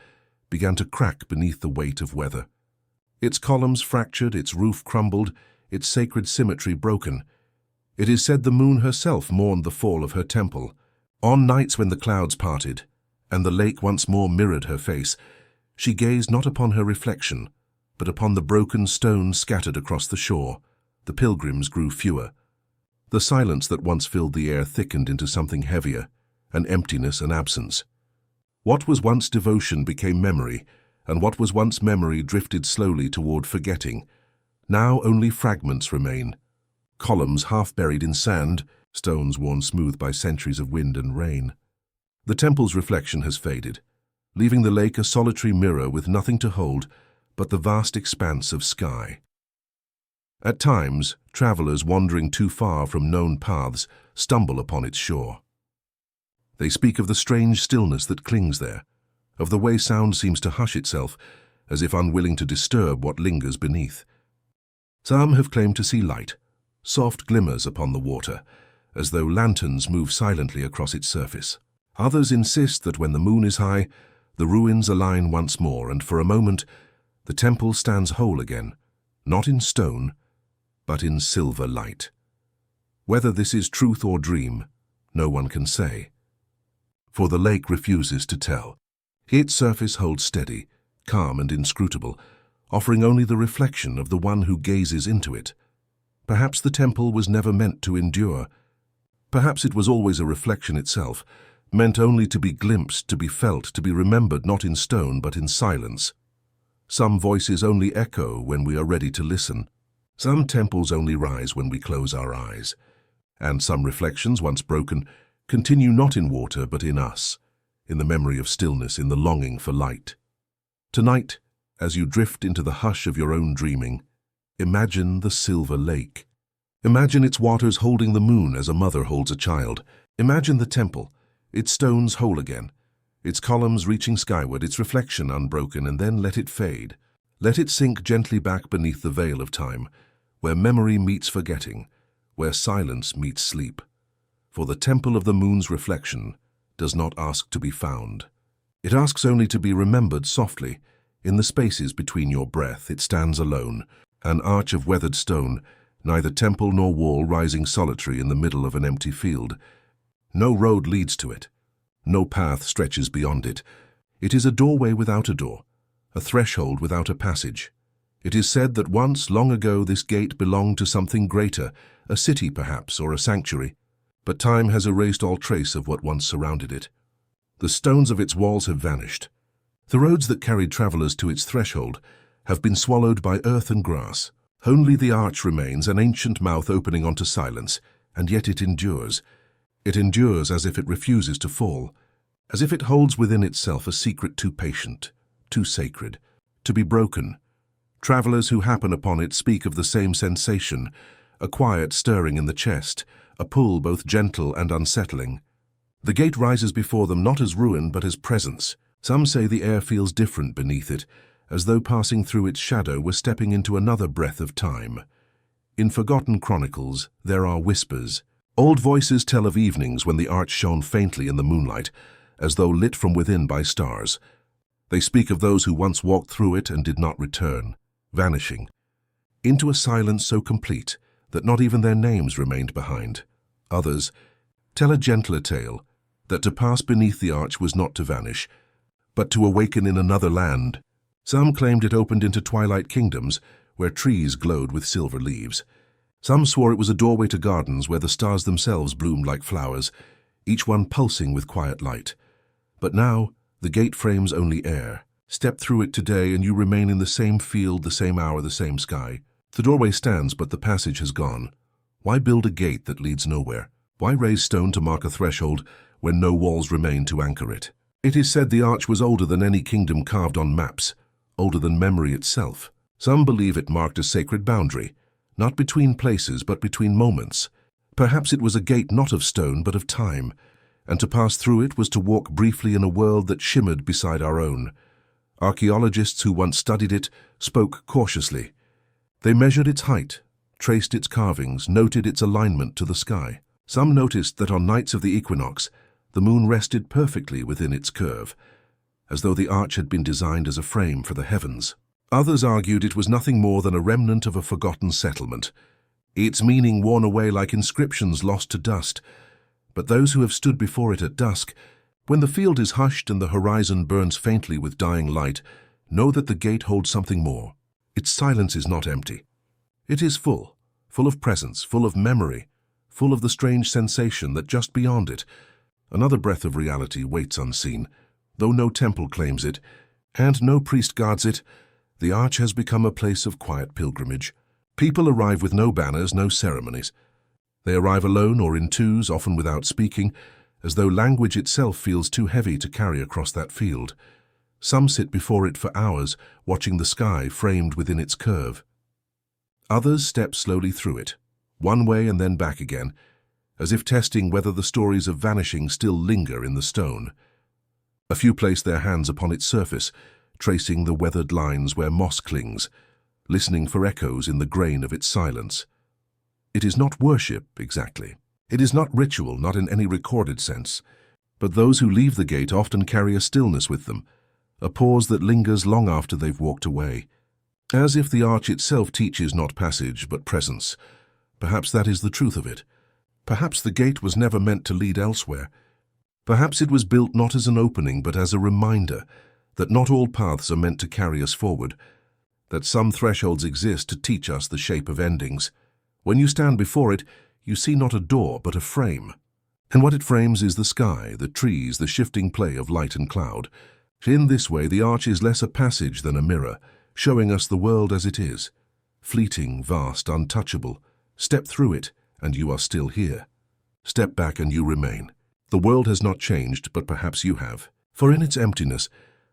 began to crack beneath the weight of weather. Its columns fractured, its roof crumbled, its sacred symmetry broken. It is said the moon herself mourned the fall of her temple. On nights when the clouds parted, and the lake once more mirrored her face, she gazed not upon her reflection, but upon the broken stones scattered across the shore. The pilgrims grew fewer. The silence that once filled the air thickened into something heavier, an emptiness, an absence. What was once devotion became memory, and what was once memory drifted slowly toward forgetting. Now only fragments remain, columns half buried in sand, stones worn smooth by centuries of wind and rain. The temple's reflection has faded, leaving the lake a solitary mirror with nothing to hold but the vast expanse of sky. At times, travelers wandering too far from known paths stumble upon its shore. They speak of the strange stillness that clings there, of the way sound seems to hush itself, as if unwilling to disturb what lingers beneath. Some have claimed to see light, soft glimmers upon the water, as though lanterns move silently across its surface. Others insist that when the moon is high, the ruins align once more, and for a moment the temple stands whole again, not in stone, but in silver light. Whether this is truth or dream, no one can say, for the lake refuses to tell. Its surface holds steady, calm and inscrutable, offering only the reflection of the one who gazes into it. Perhaps the temple was never meant to endure. Perhaps it was always a reflection itself, meant only to be glimpsed, to be felt, to be remembered not in stone but in silence. Some voices only echo when we are ready to listen. Some temples only rise when we close our eyes. And some reflections, once broken, continue not in water but in us, in the memory of stillness, in the longing for light. Tonight, as you drift into the hush of your own dreaming, imagine the silver lake. Imagine its waters holding the moon as a mother holds a child. Imagine the temple, its stones whole again, its columns reaching skyward, its reflection unbroken, and then let it fade. Let it sink gently back beneath the veil of time, where memory meets forgetting, where silence meets sleep. For the temple of the moon's reflection does not ask to be found. It asks only to be remembered softly. In the spaces between your breath, it stands alone, an arch of weathered stone, neither temple nor wall rising solitary in the middle of an empty field. No road leads to it. No path stretches beyond it. It is a doorway without a door, a threshold without a passage. It is said that once, long ago, this gate belonged to something greater, a city perhaps, or a sanctuary. But time has erased all trace of what once surrounded it. The stones of its walls have vanished. The roads that carried travelers to its threshold have been swallowed by earth and grass. Only the arch remains, an ancient mouth opening onto silence, and yet it endures. It endures as if it refuses to fall, as if it holds within itself a secret too patient, too sacred, to be broken. Travelers who happen upon it speak of the same sensation, a quiet stirring in the chest, a pull both gentle and unsettling. The gate rises before them not as ruin but as presence. Some say the air feels different beneath it, as though passing through its shadow were stepping into another breath of time. In forgotten chronicles, there are whispers. Old voices tell of evenings when the arch shone faintly in the moonlight, as though lit from within by stars. They speak of those who once walked through it and did not return, vanishing, into a silence so complete that not even their names remained behind. Others tell a gentler tale, that to pass beneath the arch was not to vanish, but to awaken in another land. Some claimed it opened into twilight kingdoms, where trees glowed with silver leaves. Some swore it was a doorway to gardens where the stars themselves bloomed like flowers, each one pulsing with quiet light. But now, the gate frames only air. Step through it today and you remain in the same field, the same hour, the same sky. The doorway stands, but the passage has gone. Why build a gate that leads nowhere? Why raise stone to mark a threshold when no walls remain to anchor it? It is said the arch was older than any kingdom carved on maps, older than memory itself. Some believe it marked a sacred boundary, not between places but between moments. Perhaps it was a gate not of stone but of time, and to pass through it was to walk briefly in a world that shimmered beside our own. Archaeologists who once studied it spoke cautiously. They measured its height, traced its carvings, noted its alignment to the sky. Some noticed that on nights of the equinox, the moon rested perfectly within its curve, as though the arch had been designed as a frame for the heavens. Others argued it was nothing more than a remnant of a forgotten settlement, its meaning worn away like inscriptions lost to dust. But those who have stood before it at dusk, when the field is hushed and the horizon burns faintly with dying light, know that the gate holds something more. Its silence is not empty. It is full of presence, full of memory, full of the strange sensation that just beyond it, another breath of reality waits unseen. Though no temple claims it, and no priest guards it, the arch has become a place of quiet pilgrimage. People arrive with no banners, no ceremonies. They arrive alone or in twos, often without speaking, as though language itself feels too heavy to carry across that field. Some sit before it for hours, watching the sky framed within its curve. Others step slowly through it, one way and then back again, as if testing whether the stories of vanishing still linger in the stone. A few place their hands upon its surface, tracing the weathered lines where moss clings, listening for echoes in the grain of its silence. It is not worship, exactly. It is not ritual, not in any recorded sense. But those who leave the gate often carry a stillness with them, a pause that lingers long after they've walked away. As if the arch itself teaches not passage, but presence. Perhaps that is the truth of it. Perhaps the gate was never meant to lead elsewhere. Perhaps it was built not as an opening, but as a reminder that not all paths are meant to carry us forward, that some thresholds exist to teach us the shape of endings. When you stand before it, you see not a door, but a frame. And what it frames is the sky, the trees, the shifting play of light and cloud. In this way, the arch is less a passage than a mirror, showing us the world as it is. Fleeting, vast, untouchable. Step through it, and you are still here. Step back and you remain. The world has not changed, but perhaps you have. For in its emptiness,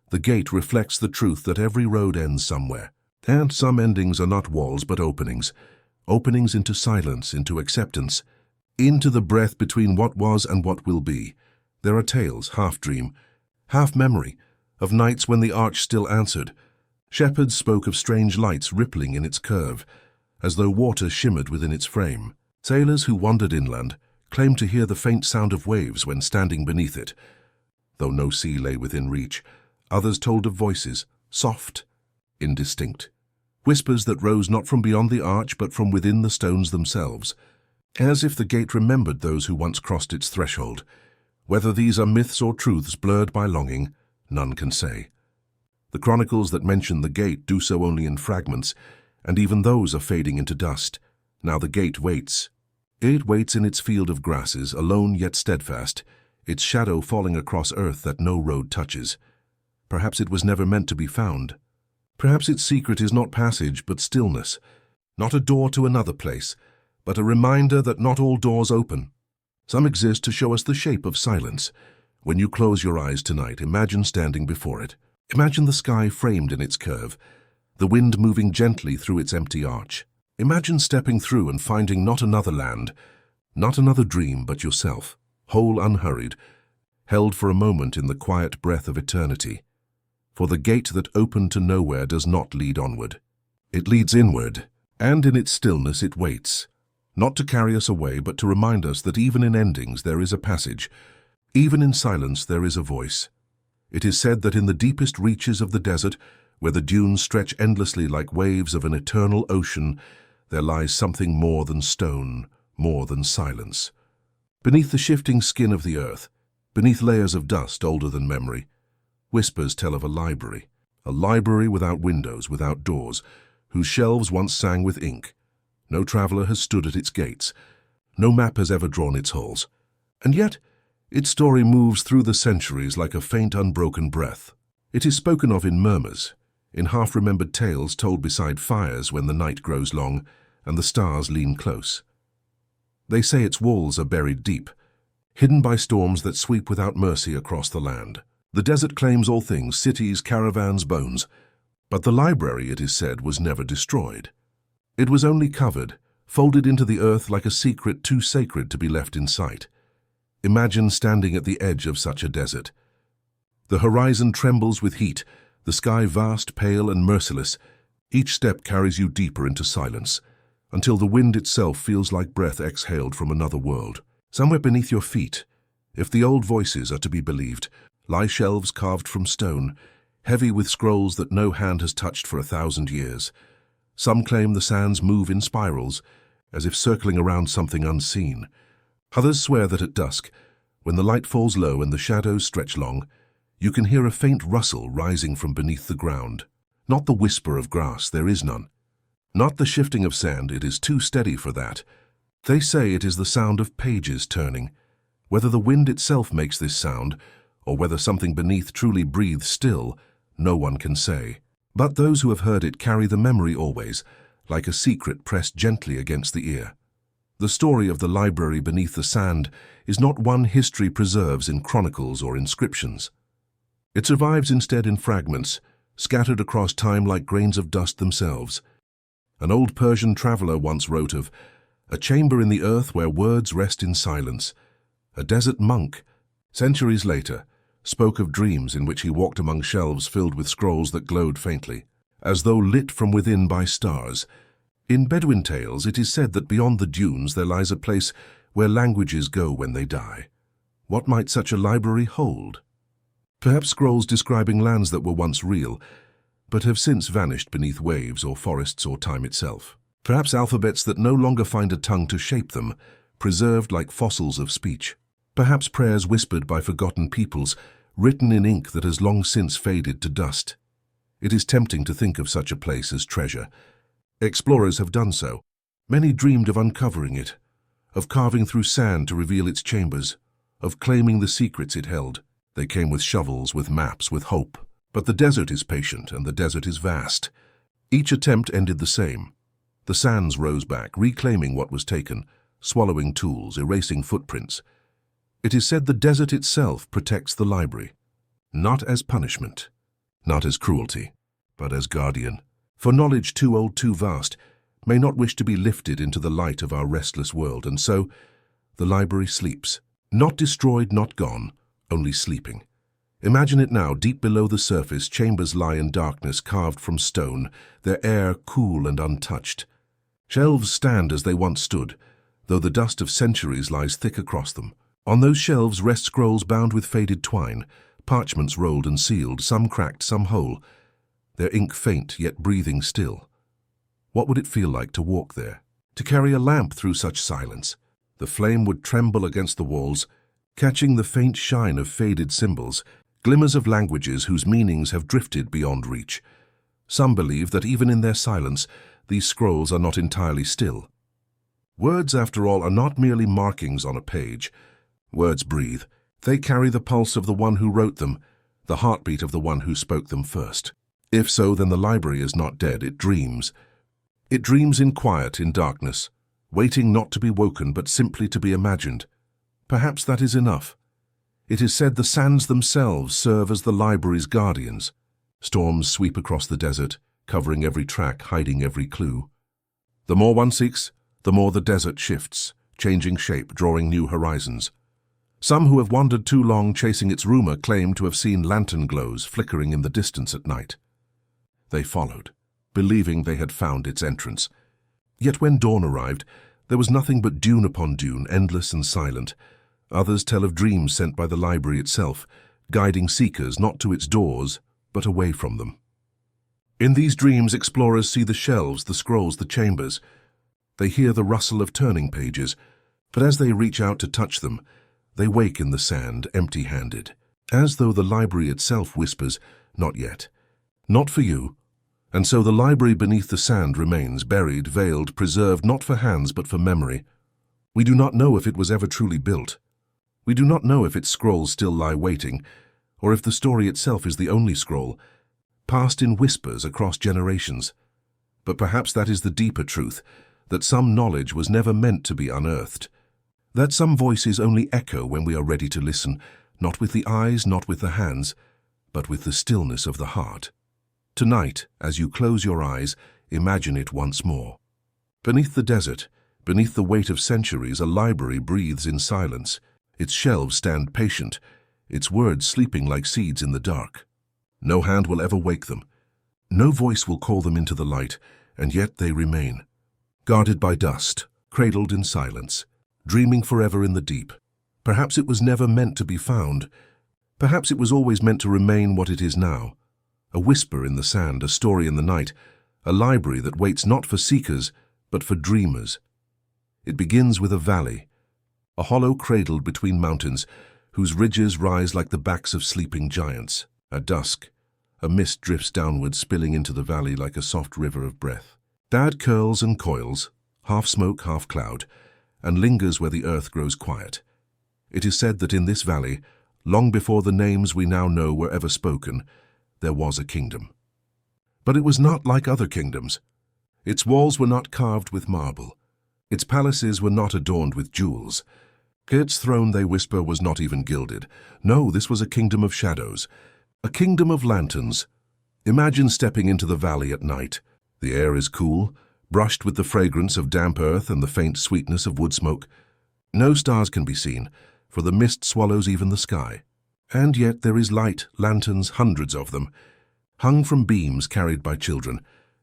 The gate reflects the truth that every road ends somewhere. And some endings are not walls but openings. Openings into silence, into acceptance, into the breath between what was and what will be. There are tales, half dream, half memory, of nights when the arch still answered. Shepherds spoke of strange lights rippling in its curve, as though water shimmered within its frame. Sailors who wandered inland claimed to hear the faint sound of waves when standing beneath it. Though no sea lay within reach, others told of voices, soft, indistinct. Whispers that rose not from beyond the arch but from within the stones themselves, as if the gate remembered those who once crossed its threshold. Whether these are myths or truths blurred by longing, none can say. The chronicles that mention the gate do so only in fragments, and even those are fading into dust. Now the gate waits. It waits in its field of grasses, alone yet steadfast, its shadow falling across earth that no road touches. Perhaps it was never meant to be found. Perhaps its secret is not passage but stillness, not a door to another place, but a reminder that not all doors open. Some exist to show us the shape of silence. When you close your eyes tonight, imagine standing before it. Imagine the sky framed in its curve, the wind moving gently through its empty arch. Imagine stepping through and finding not another land, not another dream, but yourself, whole, unhurried, held for a moment in the quiet breath of eternity. For the gate that opened to nowhere does not lead onward. It leads inward, and in its stillness it waits, not to carry us away, but to remind us that even in endings there is a passage, even in silence there is a voice. It is said that in the deepest reaches of the desert, where the dunes stretch endlessly like waves of an eternal ocean, there lies something more than stone, more than silence. Beneath the shifting skin of the earth, beneath layers of dust older than memory, whispers tell of a library without windows, without doors, whose shelves once sang with ink. No traveler has stood at its gates. No map has ever drawn its halls. And yet, its story moves through the centuries like a faint, unbroken breath. It is spoken of in murmurs, in half-remembered tales told beside fires when the night grows long and the stars lean close. They say its walls are buried deep, hidden by storms that sweep without mercy across the land. The desert claims all things, cities, caravans, bones. But the library, it is said, was never destroyed. It was only covered, folded into the earth like a secret too sacred to be left in sight. Imagine standing at the edge of such a desert. The horizon trembles with heat, the sky vast, pale, and merciless. Each step carries you deeper into silence, until the wind itself feels like breath exhaled from another world. Somewhere beneath your feet, if the old voices are to be believed, lie shelves carved from stone, heavy with scrolls that no hand has touched for 1,000 years. Some claim the sands move in spirals, as if circling around something unseen. Others swear that at dusk, when the light falls low and the shadows stretch long, you can hear a faint rustle rising from beneath the ground. Not the whisper of grass, there is none. Not the shifting of sand, it is too steady for that. They say it is the sound of pages turning. Whether the wind itself makes this sound, or whether something beneath truly breathes still, no one can say. But those who have heard it carry the memory always, like a secret pressed gently against the ear. The story of the library beneath the sand is not one history preserves in chronicles or inscriptions. It survives instead in fragments, scattered across time like grains of dust themselves. An old Persian traveler once wrote of a chamber in the earth where words rest in silence. A desert monk, centuries later, spoke of dreams in which he walked among shelves filled with scrolls that glowed faintly, as though lit from within by stars. In Bedouin tales, it is said that beyond the dunes there lies a place where languages go when they die. What might such a library hold? Perhaps scrolls describing lands that were once real, but have since vanished beneath waves or forests or time itself. Perhaps alphabets that no longer find a tongue to shape them, preserved like fossils of speech. Perhaps prayers whispered by forgotten peoples, written in ink that has long since faded to dust. It is tempting to think of such a place as treasure. Explorers have done so. Many dreamed of uncovering it, of carving through sand to reveal its chambers, of claiming the secrets it held. They came with shovels, with maps, with hope. But the desert is patient, and the desert is vast. Each attempt ended the same. The sands rose back, reclaiming what was taken, swallowing tools, erasing footprints. It is said the desert itself protects the library, not as punishment, not as cruelty, but as guardian. For knowledge too old, too vast, may not wish to be lifted into the light of our restless world, and so the library sleeps. Not destroyed, not gone, only sleeping. Imagine it now, deep below the surface, chambers lie in darkness, carved from stone, their air cool and untouched. Shelves stand as they once stood, though the dust of centuries lies thick across them. On those shelves rest scrolls bound with faded twine, parchments rolled and sealed, some cracked, some whole, their ink faint yet breathing still. What would it feel like to walk there, to carry a lamp through such silence? The flame would tremble against the walls, catching the faint shine of faded symbols, glimmers of languages whose meanings have drifted beyond reach. Some believe that even in their silence, these scrolls are not entirely still. Words, after all, are not merely markings on a page. Words breathe. They carry the pulse of the one who wrote them, the heartbeat of the one who spoke them first. If so, then the library is not dead, it dreams. It dreams in quiet, in darkness, waiting not to be woken but simply to be imagined. Perhaps that is enough. It is said the sands themselves serve as the library's guardians. Storms sweep across the desert, covering every track, hiding every clue. The more one seeks, the more the desert shifts, changing shape, drawing new horizons. Some who have wandered too long chasing its rumor claim to have seen lantern glows flickering in the distance at night. They followed, believing they had found its entrance. Yet when dawn arrived, there was nothing but dune upon dune, endless and silent. Others tell of dreams sent by the library itself, guiding seekers not to its doors, but away from them. In these dreams, explorers see the shelves, the scrolls, the chambers. They hear the rustle of turning pages, but as they reach out to touch them, they wake in the sand, empty-handed, as though the library itself whispers, "Not yet. Not for you." And so the library beneath the sand remains, buried, veiled, preserved not for hands but for memory. We do not know if it was ever truly built. We do not know if its scrolls still lie waiting, or if the story itself is the only scroll, passed in whispers across generations. But perhaps that is the deeper truth, that some knowledge was never meant to be unearthed, that some voices only echo when we are ready to listen, not with the eyes, not with the hands, but with the stillness of the heart. Tonight, as you close your eyes, imagine it once more. Beneath the desert, beneath the weight of centuries, a library breathes in silence. Its shelves stand patient, its words sleeping like seeds in the dark. No hand will ever wake them. No voice will call them into the light, and yet they remain. Guarded by dust, cradled in silence, dreaming forever in the deep. Perhaps it was never meant to be found. Perhaps it was always meant to remain what it is now. A whisper in the sand, a story in the night, a library that waits not for seekers, but for dreamers. It begins with a valley, a hollow cradled between mountains, whose ridges rise like the backs of sleeping giants. At dusk, a mist drifts downward, spilling into the valley like a soft river of breath. That curls and coils, half smoke, half cloud, and lingers where the earth grows quiet. It is said that in this valley, long before the names we now know were ever spoken, there was a kingdom. But it was not like other kingdoms. Its walls were not carved with marble. Its palaces were not adorned with jewels. Its throne, they whisper, was not even gilded. No, this was a kingdom of shadows, a kingdom of lanterns. Imagine stepping into the valley at night. The air is cool, brushed with the fragrance of damp earth and the faint sweetness of wood smoke. No stars can be seen, for the mist swallows even the sky. And yet there is light, lanterns, hundreds of them, hung from beams carried by children,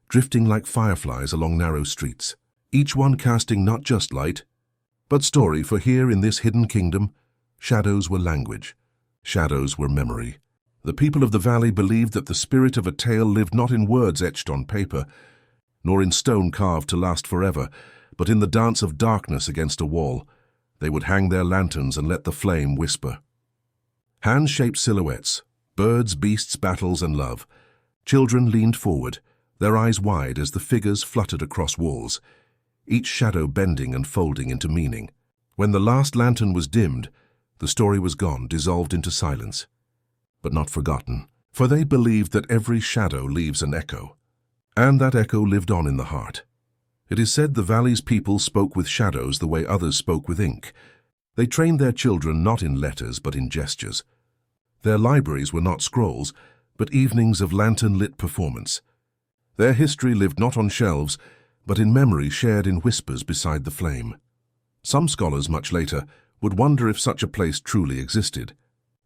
drifting like fireflies along narrow streets, each one casting not just light, but story, for here in this hidden kingdom, shadows were language, shadows were memory. The people of the valley believed that the spirit of a tale lived not in words etched on paper, nor in stone carved to last forever, but in the dance of darkness against a wall. They would hang their lanterns and let the flame whisper. Hand-shaped silhouettes, birds, beasts, battles, and love. Children leaned forward, their eyes wide as the figures fluttered across walls, each shadow bending and folding into meaning. When the last lantern was dimmed, the story was gone, dissolved into silence. But not forgotten, for they believed that every shadow leaves an echo, and that echo lived on in the heart. It is said the valley's people spoke with shadows the way others spoke with ink. They trained their children not in letters but in gestures. Their libraries were not scrolls, but evenings of lantern-lit performance. Their history lived not on shelves, but in memory shared in whispers beside the flame. Some scholars, much later, would wonder if such a place truly existed.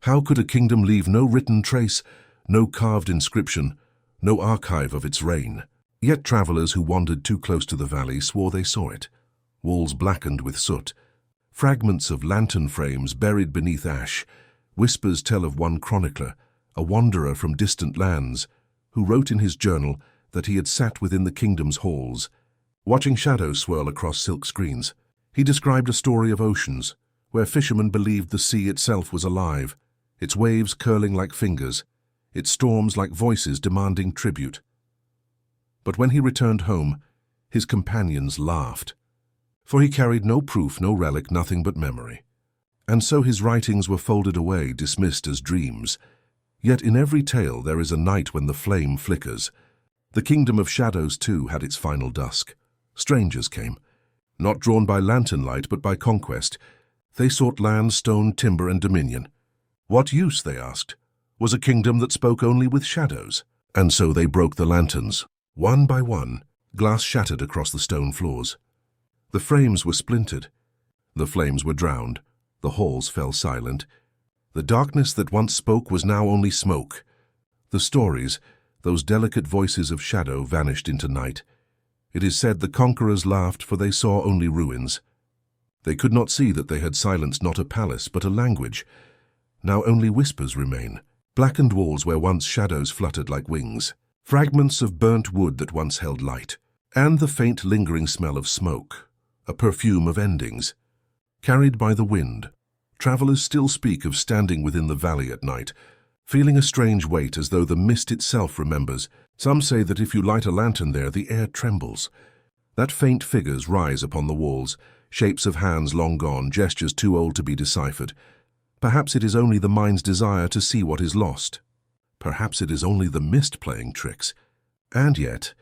How could a kingdom leave no written trace, no carved inscription, no archive of its reign? Yet travelers who wandered too close to the valley swore they saw it. Walls blackened with soot, fragments of lantern frames buried beneath ash. Whispers tell of one chronicler, a wanderer from distant lands, who wrote in his journal that he had sat within the kingdom's halls, watching shadows swirl across silk screens. He described a story of oceans, where fishermen believed the sea itself was alive, its waves curling like fingers, its storms like voices demanding tribute. But when he returned home, his companions laughed, for he carried no proof, no relic, nothing but memory. And so his writings were folded away, dismissed as dreams. Yet in every tale there is a night when the flame flickers. The kingdom of shadows, too, had its final dusk. Strangers came, not drawn by lantern light, but by conquest. They sought land, stone, timber, and dominion. What use, they asked, was a kingdom that spoke only with shadows? And so they broke the lanterns. One by one, glass shattered across the stone floors. The frames were splintered. The flames were drowned. The halls fell silent. The darkness that once spoke was now only smoke. The stories, those delicate voices of shadow, vanished into night. It is said the conquerors laughed, for they saw only ruins. They could not see that they had silenced not a palace, but a language. Now only whispers remain, blackened walls where once shadows fluttered like wings, fragments of burnt wood that once held light, and the faint lingering smell of smoke, a perfume of endings. Carried by the wind, travelers still speak of standing within the valley at night, feeling a strange weight as though the mist itself remembers. Some say that if you light a lantern there, the air trembles. That faint figures rise upon the walls, shapes of hands long gone, gestures too old to be deciphered. Perhaps it is only the mind's desire to see what is lost. Perhaps it is only the mist playing tricks. And yet,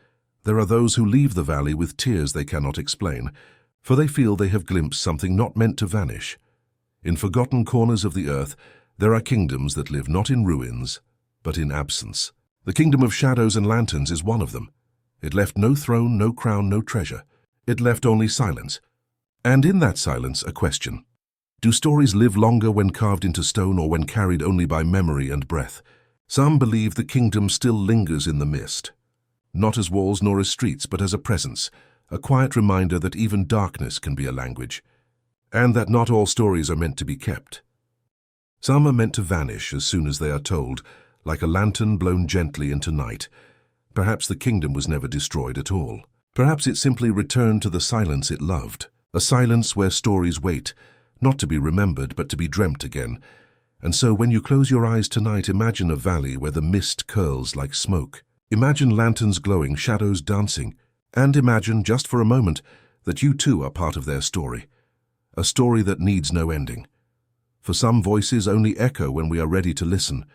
there are those who leave the valley with tears they cannot explain, for they feel they have glimpsed something not meant to vanish. In forgotten corners of the earth, there are kingdoms that live not in ruins, but in absence. The kingdom of shadows and lanterns is one of them. It left no throne, no crown, no treasure. It left only silence. And in that silence, a question. Do stories live longer when carved into stone or when carried only by memory and breath? Some believe the kingdom still lingers in the mist, not as walls nor as streets, but as a presence, a quiet reminder that even darkness can be a language, and that not all stories are meant to be kept. Some are meant to vanish as soon as they are told, like a lantern blown gently into night. Perhaps the kingdom was never destroyed at all. Perhaps it simply returned to the silence it loved, a silence where stories wait, not to be remembered but to be dreamt again. And so when you close your eyes tonight, imagine a valley where the mist curls like smoke. Imagine lanterns glowing, shadows dancing, and imagine, just for a moment, that you too are part of their story, a story that needs no ending. For some voices only echo when we are ready to listen,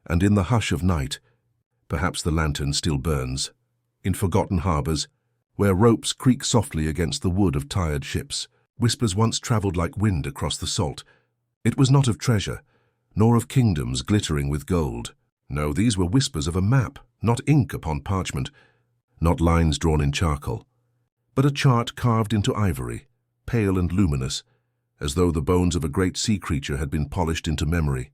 and in the hush of night, perhaps the lantern still burns, in forgotten harbors, where ropes creak softly against the wood of tired ships. Whispers once traveled like wind across the salt. It was not of treasure, nor of kingdoms glittering with gold. No, these were whispers of a map, not ink upon parchment, not lines drawn in charcoal, but a chart carved into ivory, pale and luminous, as though the bones of a great sea creature had been polished into memory.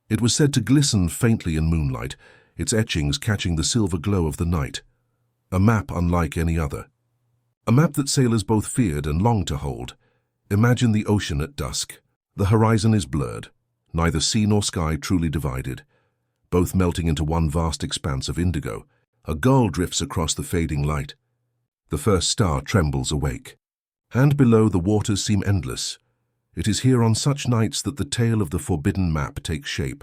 It was said to glisten faintly in moonlight, its etchings catching the silver glow of the night. A map unlike any other. A map that sailors both feared and longed to hold. Imagine the ocean at dusk. The horizon is blurred, neither sea nor sky truly divided, both melting into one vast expanse of indigo. A gull drifts across the fading light. The first star trembles awake. And below, the waters seem endless. It is here on such nights that the tale of the forbidden map takes shape.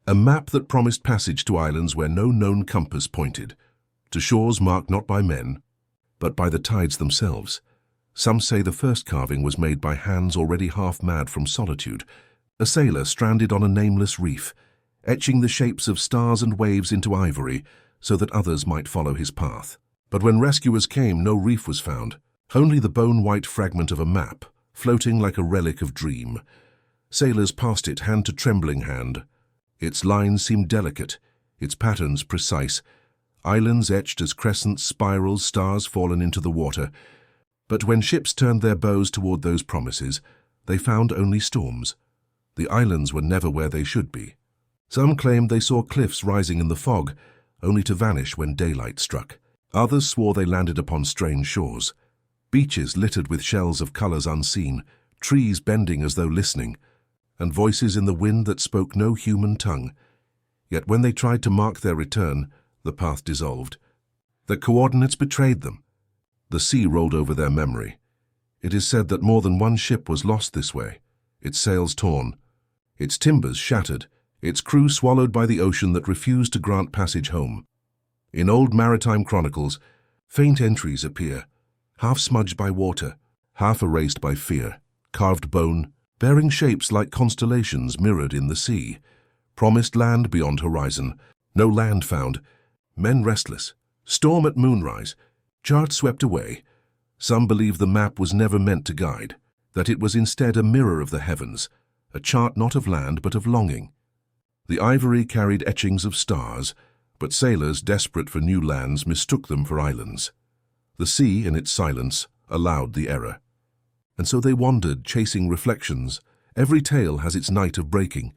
A map that promised passage to islands where no known compass pointed, to shores marked not by men, but by the tides themselves. Some say the first carving was made by hands already half mad from solitude, a sailor stranded on a nameless reef, etching the shapes of stars and waves into ivory so that others might follow his path. But when rescuers came, no reef was found, only the bone-white fragment of a map, floating like a relic of dream. Sailors passed it hand to trembling hand. Its lines seemed delicate, its patterns precise, islands etched as crescents, spirals, stars fallen into the water. But when ships turned their bows toward those promises, they found only storms. The islands were never where they should be. Some claimed they saw cliffs rising in the fog, only to vanish when daylight struck. Others swore they landed upon strange shores. Beaches littered with shells of colors unseen, trees bending as though listening, and voices in the wind that spoke no human tongue. Yet when they tried to mark their return, the path dissolved. The coordinates betrayed them. The sea rolled over their memory. It is said that more than one ship was lost this way, its sails torn, its timbers shattered, its crew swallowed by the ocean that refused to grant passage home. In old maritime chronicles, faint entries appear, half smudged by water, half erased by fear, carved bone, bearing shapes like constellations mirrored in the sea. Promised land beyond horizon, no land found, men restless, storm at moonrise, chart swept away. Some believe the map was never meant to guide, that it was instead a mirror of the heavens, a chart not of land but of longing. The ivory carried etchings of stars, but sailors desperate for new lands mistook them for islands. The sea, in its silence, allowed the error. And so they wandered, chasing reflections. Every tale has its night of breaking.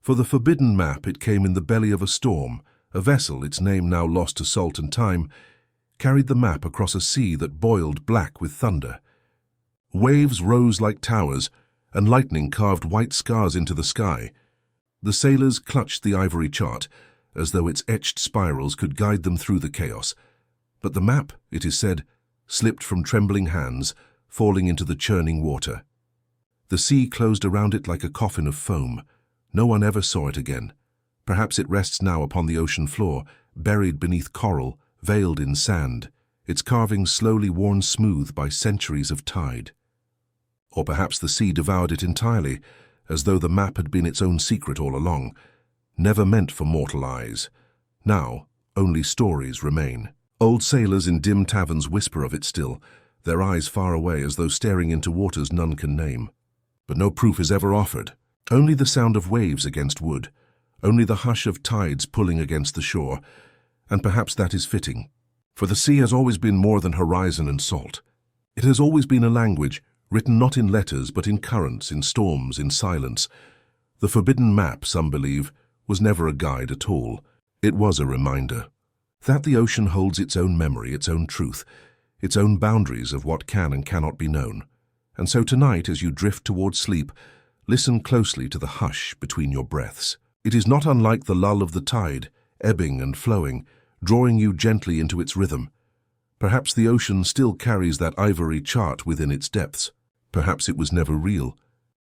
For the forbidden map it came in the belly of a storm. A vessel, its name now lost to salt and time, carried the map across a sea that boiled black with thunder. Waves rose like towers, and lightning carved white scars into the sky. The sailors clutched the ivory chart, as though its etched spirals could guide them through the chaos. But the map, it is said, slipped from trembling hands, falling into the churning water. The sea closed around it like a coffin of foam. No one ever saw it again. Perhaps it rests now upon the ocean floor, buried beneath coral, veiled in sand, its carvings slowly worn smooth by centuries of tide. Or perhaps the sea devoured it entirely, as though the map had been its own secret all along, never meant for mortal eyes. Now, only stories remain. Old sailors in dim taverns whisper of it still, their eyes far away as though staring into waters none can name. But no proof is ever offered. Only the sound of waves against wood, only the hush of tides pulling against the shore, and perhaps that is fitting. For the sea has always been more than horizon and salt. It has always been a language, written not in letters but in currents, in storms, in silence. The forbidden map, some believe, was never a guide at all. It was a reminder that the ocean holds its own memory, its own truth, its own boundaries of what can and cannot be known. And so tonight, as you drift towards sleep, listen closely to the hush between your breaths. It is not unlike the lull of the tide, ebbing and flowing, drawing you gently into its rhythm. Perhaps the ocean still carries that ivory chart within its depths. Perhaps it was never real.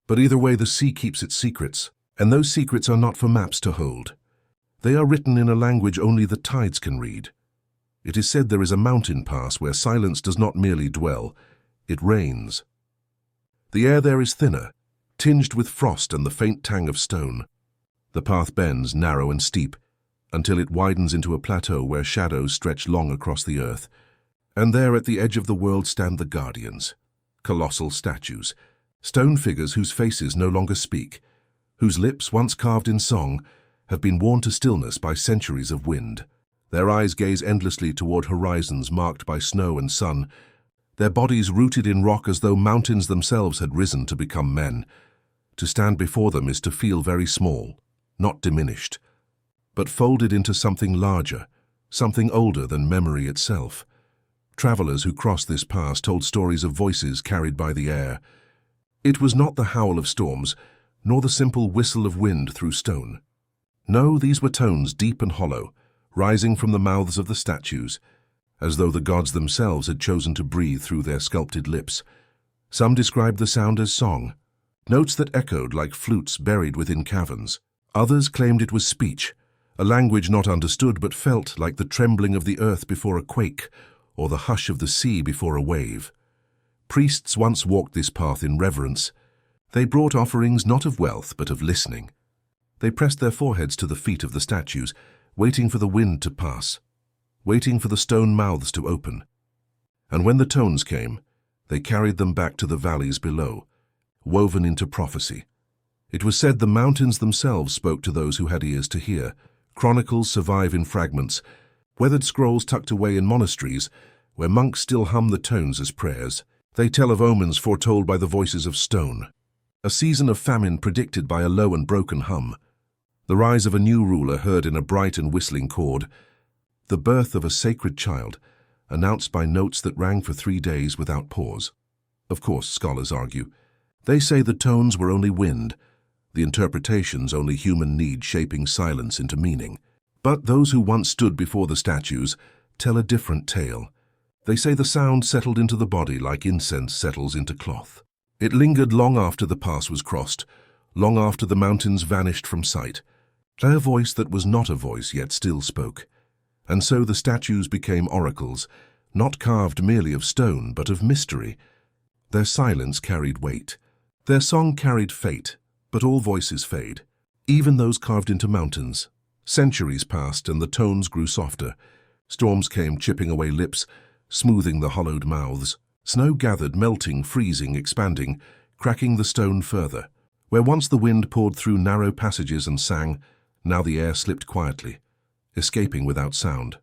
But either way, the sea keeps its secrets, and those secrets are not for maps to hold. They are written in a language only the tides can read. It is said there is a mountain pass where silence does not merely dwell, it reigns. The air there is thinner, tinged with frost and the faint tang of stone. The path bends, narrow and steep, until it widens into a plateau where shadows stretch long across the earth. And there at the edge of the world stand the guardians, colossal statues, stone figures whose faces no longer speak, whose lips, once carved in song, have been worn to stillness by centuries of wind. Their eyes gaze endlessly toward horizons marked by snow and sun, their bodies rooted in rock as though mountains themselves had risen to become men. To stand before them is to feel very small, not diminished, but folded into something larger, something older than memory itself. Travelers who crossed this pass told stories of voices carried by the air. It was not the howl of storms, nor the simple whistle of wind through stone. No, these were tones deep and hollow, rising from the mouths of the statues, as though the gods themselves had chosen to breathe through their sculpted lips. Some described the sound as song, notes that echoed like flutes buried within caverns. Others claimed it was speech, a language not understood but felt like the trembling of the earth before a quake, or the hush of the sea before a wave. Priests once walked this path in reverence. They brought offerings not of wealth but of listening. They pressed their foreheads to the feet of the statues, waiting for the wind to pass, waiting for the stone mouths to open. And when the tones came, they carried them back to the valleys below, woven into prophecy. It was said the mountains themselves spoke to those who had ears to hear, Chronicles survive in fragments, weathered scrolls tucked away in monasteries, where monks still hum the tones as prayers. They tell of omens foretold by the voices of stone, a season of famine predicted by a low and broken hum, the rise of a new ruler heard in a bright and whistling chord, the birth of a sacred child, announced by notes that rang for 3 days without pause. Of course, scholars argue. They say the tones were only wind, the interpretations only human need shaping silence into meaning. But those who once stood before the statues tell a different tale. They say the sound settled into the body like incense settles into cloth. It lingered long after the pass was crossed, long after the mountains vanished from sight. A voice that was not a voice yet still spoke. And so the statues became oracles, not carved merely of stone, but of mystery. Their silence carried weight. Their song carried fate, but all voices fade, even those carved into mountains. Centuries passed and the tones grew softer. Storms came chipping away lips, smoothing the hollowed mouths. Snow gathered, melting, freezing, expanding, cracking the stone further. Where once the wind poured through narrow passages and sang, now the air slipped quietly, escaping without sound.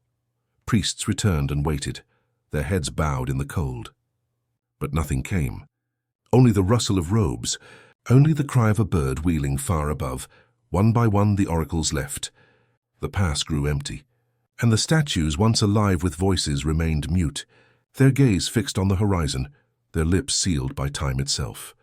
Priests returned and waited, their heads bowed in the cold. But nothing came. Only the rustle of robes, only the cry of a bird wheeling far above. One by one the oracles left. The pass grew empty, and the statues, once alive with voices, remained mute, their gaze fixed on the horizon, their lips sealed by time itself.